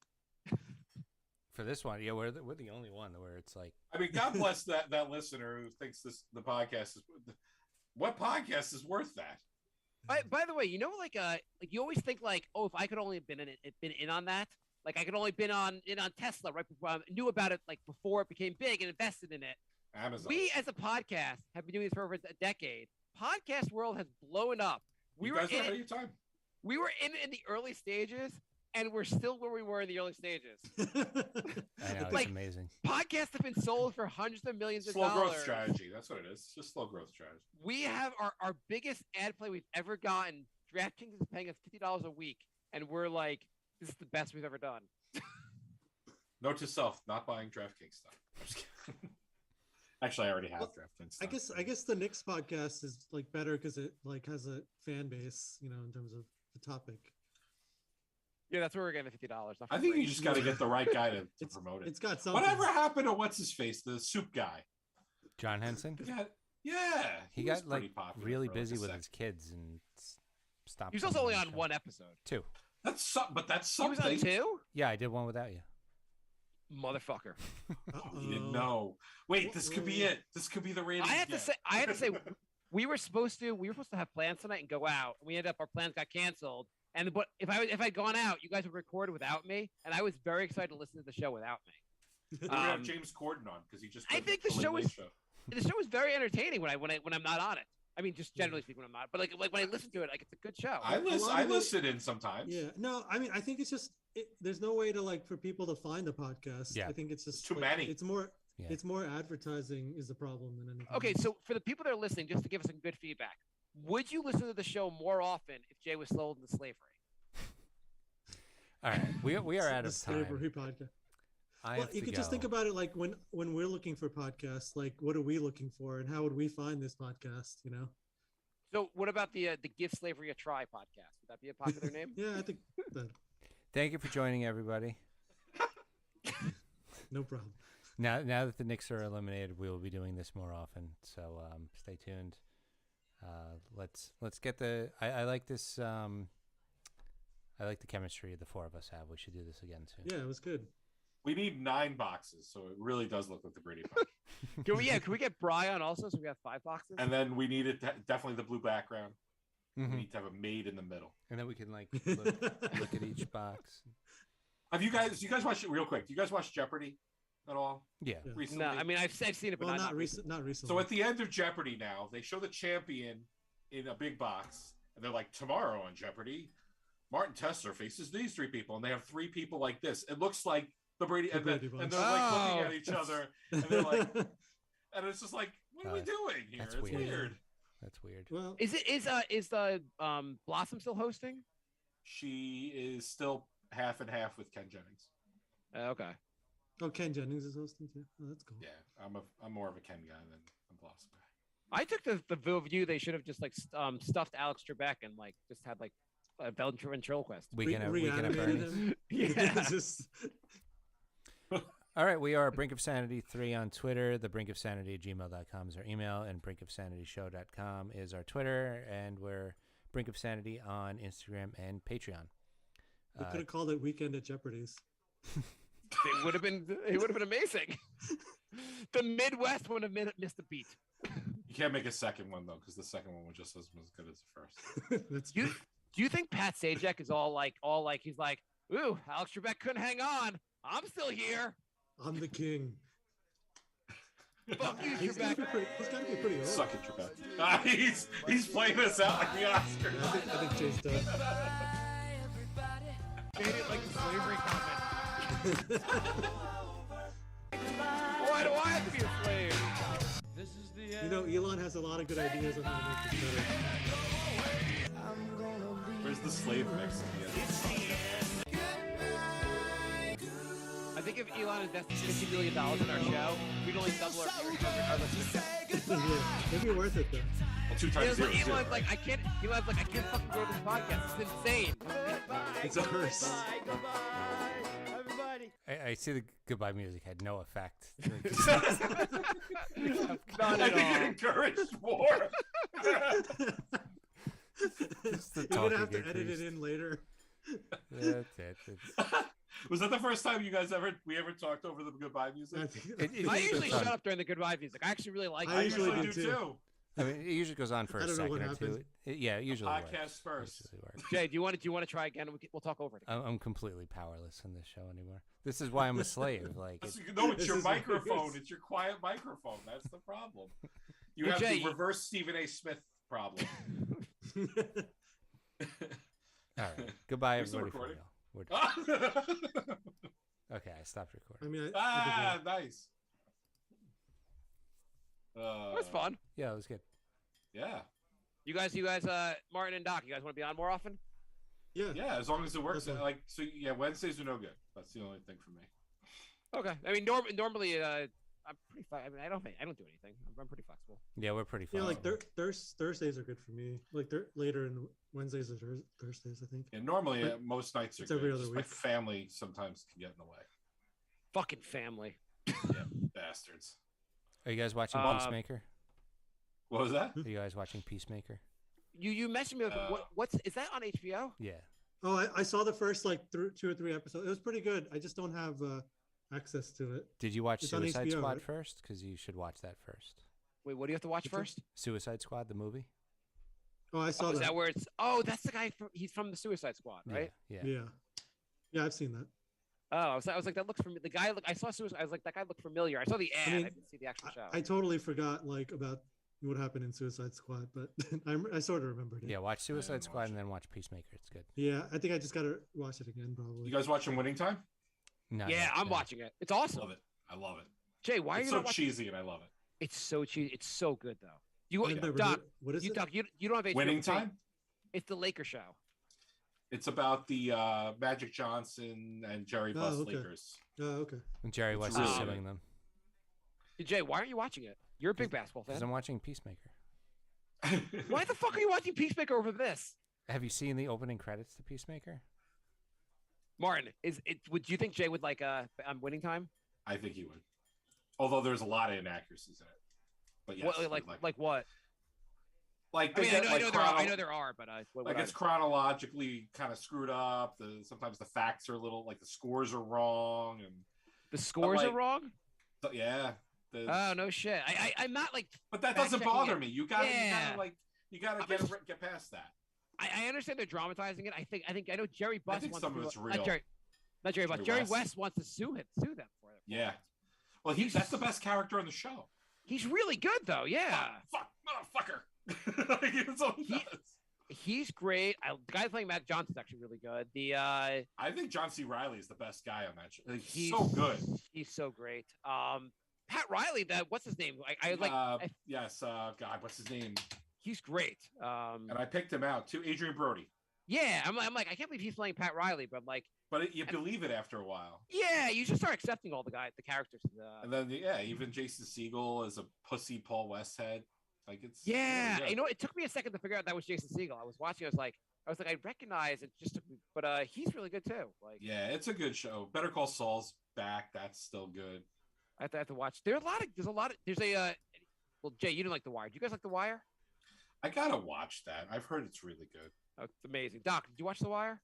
For this one, yeah, we're the only one where it's like I mean, God bless that listener who thinks the podcast is. What podcast is worth that? By the way, you know, like you always think like, oh, if I could only have been in on that, like I could only been on Tesla right before I knew about it, like before it became big and invested in it. Amazon. We as a podcast have been doing this for over a decade. Podcast world has blown up. We you were guys are in ahead of it, your time. we were in the early stages, and we're still where we were in the early stages. I know Like- it's amazing. Podcasts have been sold for hundreds of millions of Slow dollars. growth strategy. That's what it is. It's just slow growth strategy. We have our biggest ad play we've ever gotten. DraftKings is paying us $50 a week, and we're like, this is the best we've ever done. Note to self: not buying DraftKings stuff. I'm just kidding. Actually, I already have DraftKings stuff. I guess the Knicks podcast is like better because it like has a fan base, you know, in terms of the topic. Yeah, that's where we're getting the $50. Not for I think free. you just got to get the right guy to It's promote it. It's got something. Whatever happened to what's his face, the soup guy? John Henson. Yeah, He was got like pretty popular really for, like, busy a with sec. his kids and stopped. He was also coming only the on show. one episode. 2. But that's He was something. on 2? Yeah, I did one without you. Motherfucker. You didn't know. Wait, this could be it. This could be the rating. I had to say, we were supposed to have plans tonight and go out. We ended up, our plans got canceled. And but if I'd gone out, you guys would record without me, and I was very excited to listen to the show without me. We have James Corden on because he just. I did think the Late show Late is- Show. The show is very entertaining when I'm not on it. I mean, just generally speaking, when I'm not. But like when I listen to it, like it's a good show. I lot of it- listen in sometimes. Yeah, no, I mean, I think it's just there's no way to like for people to find the podcast. Yeah. I think it's just Too like, many. It's more. Yeah. It's more advertising is the problem than anything. Okay, else. so for the people that are listening, just to give us some good feedback, would you listen to the show more often if Jay was sold into slavery? All right, we are out of time. Slavery podcast. Well, you could just think about it like when we're looking for podcasts, like what are we looking for, and how would we find this podcast? You know. So, what about the Give Slavery a Try podcast? Would that be a popular name? Yeah, I think that. Thank you for joining, everybody. No problem. Now that the Knicks are eliminated, we will be doing this more often. So stay tuned. Let's get the. I like this. I like the chemistry the four of us have. We should do this again soon. Yeah, it was good. We need 9 boxes, so it really does look like the Brady Bunch. Can we get Brian also? So we have 5 boxes. And then we need definitely the blue background. Mm-hmm. We need to have a maid in the middle. And then we can like look at each box. Have you guys watched it real quick? Do you guys watch Jeopardy at all? Yeah. Recently? No, I mean I've seen it, but Well, not recently. Not recently. So at the end of Jeopardy now, they show the champion in a big box, and they're like, tomorrow on Jeopardy, Martin Tessler faces these 3 people, and they have 3 people like this. It looks like the Brady, and they're like looking at each other, and they're like, and it's just like, what are we doing here? That's It's weird. weird. That's weird. Well, is the Blossom still hosting? She is still half and half with Ken Jennings. Okay. oh, Ken Jennings is hosting too. Oh, that's cool. Yeah, I'm more of a Ken guy than a Blossom guy. I took the view they should have just like stuffed Alex Trebek and like just had like a ventriloquist. We can have Reanimated Bernie. him. Yeah. It's just- All right, we are Brink of Sanity 3 on Twitter. The Brink of Sanity @gmail.com is our email, and brinkofsanityshow.com is our Twitter, and we're Brink of Sanity on Instagram and Patreon. we could have called it Weekend at Jeopardy's. It would have been amazing. The Midwest would have missed a beat. You can't make a second one though, because the second one was just as good as the first. That's Do you think Pat Sajak is all like he's like, ooh, Alex Trebek couldn't hang on. I'm still here. I'm the king. Fuck you, He's got Trebek. to be pretty old. Suck it, Trebek. He's playing this out like the Oscars. I think Jay's done. They didn't like the slavery comment. Why do I have to be a slave? You know, Elon has a lot of good ideas on how to make this better. Where's the slave mix at the end? I think if Elon invested $50 million in our show, we'd only double our listeners. Yeah, it'd be worth it though. Well, 2 times 0 is 0. Elon's like, I can't fucking grow this podcast. It's insane. It's a curse. I see the goodbye music had no effect. Not I at think all. it encouraged war. You're gonna have to edit it in later. That's it. Was that the first time we ever talked over the goodbye music? I think- I usually shut up during the goodbye music. I actually really like it. I usually usually do do too. I mean, it usually goes on for I a don't know second what or happened. two. Yeah, it usually works. Podcast first. It usually works. Jay, do you want to try again? We'll talk over it. I'm completely powerless in this show anymore. This is why I'm a slave. Like, No, it's This your is what it microphone. is. It's your quiet microphone. That's the problem. You Well, have Jay, the reverse Stephen A. Smith problem. all right. Goodbye, You're still everybody. For recording? real. Okay, I stopped recording. I mean, Nice. That was fun. Yeah, it was good. Yeah. You guys, Martin and Doc, you guys want to be on more often? yeah. Yeah, as long as it works. That's fine. Like, so yeah, Wednesdays are no good. That's the only thing for me. Okay. I mean, normally, I'm pretty. I mean, I don't do anything. I'm pretty flexible. Yeah, we're pretty Yeah, fun. like Thursdays are good for me. Like they're later in Wednesdays or Thursdays, I think. And normally, But most nights are it's every good. other Just week. my family sometimes can get in the way. Fucking family. Yeah, bastards. Are you guys watching Peacemaker? What was that? Are you guys watching Peacemaker? You mentioned me. What's is that on HBO? Yeah. Oh, I saw the first like 2 or 3 episodes. It was pretty good. I just don't have access to it. Did you watch It's on Suicide HBO, Squad right? first? Because you should watch that first. Wait, what do you have to watch Which one? first? Suicide Squad, the movie. Oh, I saw Is that. that where it's? Oh, that's the guy. He's from the Suicide Squad, right? Yeah. Yeah, I've seen that. Oh, I was like, that looks familiar. The guy, I saw Suicide. I was like, that guy looked familiar. I saw the ad. I, mean, didn't see the actual show. I totally forgot like about what happened in Suicide Squad, but I sort of remembered it. Yeah, watch Suicide didn't Squad watch and it. then watch Peacemaker. It's good. Yeah, I think I just gotta watch it again probably. You guys watching Winning Time? No, yeah, I'm watching it. It's awesome. Love it. I love it. Jay, why are It's you so not watching? cheesy, and I love it. It's so cheesy. It's so good though. Doc, what is it? Doc, you don't have HBO. Winning Time. It's the Laker show. It's about the Magic Johnson and Jerry Buss Lakers. Oh, okay. And Jerry West really is good. suing them. Jay, why aren't you watching it? You're a big basketball fan. Because I'm watching Peacemaker. Why the fuck are you watching Peacemaker over this? Have you seen the opening credits to Peacemaker? Martin, would you think Jay would like Winning Time? I think he would. Although there's a lot of inaccuracies in it. But yes, like what? Like I know there are, but it's chronologically kind of screwed up. Sometimes the facts are a little like the scores are wrong, and the scores are wrong. Yeah. Oh no shit! I'm not like. But that doesn't bother me. You gotta get past that. I understand they're dramatizing it. I know Jerry Buss. I think wants some to of it's real. Not Jerry Buss. Jerry West wants to sue them for it. Yeah. Well, that's the best character on the show. He's really good though. Yeah. Fuck motherfucker. That's all he does. He's great. The guy playing Matt Johnson's actually really good. I think John C. Reilly is the best guy on that show. He's so good. He's so great. Pat Riley, what's his name? God, what's his name? He's great. And I picked him out too, Adrian Brody. Yeah, I'm like, I can't believe he's playing Pat Riley, but you believe it after a while. Yeah, you just start accepting all the characters. And then even Jason Segel as a pussy Paul Westhead. Like it's really it took me a second to figure out that was Jason Segel. I was watching, I was like, I recognize it, just took me, but he's really good too. It's a good show. Better Call Saul's back. That's still good. I have to watch. There's Jay, you didn't like The Wire. Do you guys like The Wire? I gotta watch that. I've heard it's really good. Oh, it's amazing. Doc, did you watch The Wire?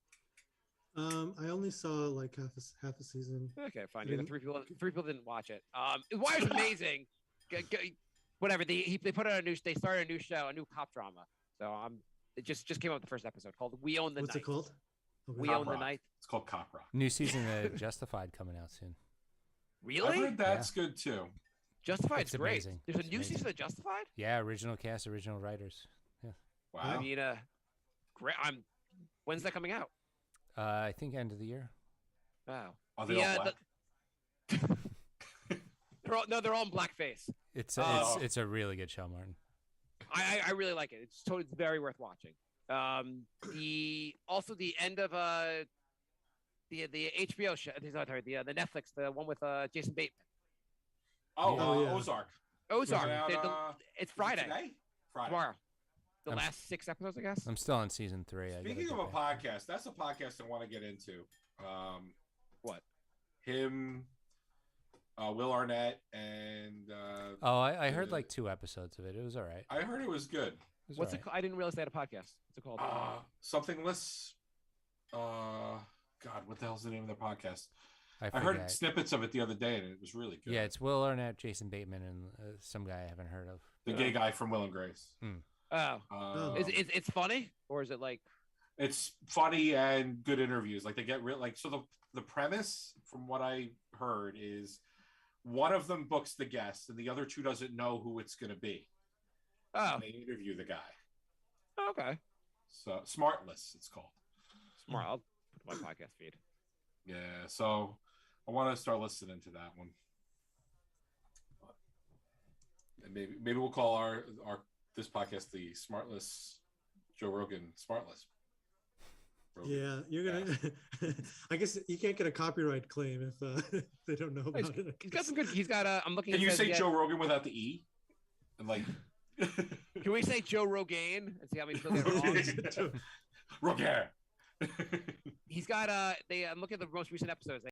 I only saw like half a season. Okay, fine. Yeah, three people didn't watch it. The Wire's amazing. Whatever. They put out they started a new show, a new cop drama. So it just came out the first episode called We Own the Night. What's it called? We Own the Night. It's called Cop Rock. New season of Justified coming out soon. Really? I heard that's good too. Justified's great. Amazing. There's a new season of Justified? Yeah, original cast, original writers. Yeah. Wow. I mean, great. When's that coming out? I think end of the year. Wow. Are they all black? They're all in blackface. It's a really good show, Martin. I really like it. It's very worth watching. The end of the HBO show, the Netflix, the one with Jason Bateman. Ozark. It's Friday. Today? Friday. Tomorrow. The last 6 episodes, I guess. I'm still on season 3. Speaking of a podcast, that's a podcast I want to get into. What? Him, Will Arnett, and I heard like 2 episodes of it. It was all right. I heard it was good. What's it called? I didn't realize they had a podcast. What's it called? Somethingless. God, what the hell's the name of their podcast? I heard snippets of it the other day, and it was really good. Yeah, it's Will Arnett, Jason Bateman, and some guy I haven't heard of. The gay guy from Will and Grace. It's funny, or is it like? It's funny and good interviews. Like they get real. Like so, the premise, from what I heard, is one of them books the guest, and the other 2 doesn't know who it's going to be. Oh, and they interview the guy. Okay. So Smartless, it's called. Smart. I'll put my podcast feed. Yeah, so I want to start listening to that one. And maybe we'll call our this podcast the Smartless Joe Rogan Smartless. Yeah, you're gonna. I guess you can't get a copyright claim if they don't know about it. He's got some good. He's got. I'm looking. Can you say Joe Rogan without the E? And like. Can we say Joe Rogan and see how many people get it wrong? Rogan. He's got. I'm looking at the most recent episodes.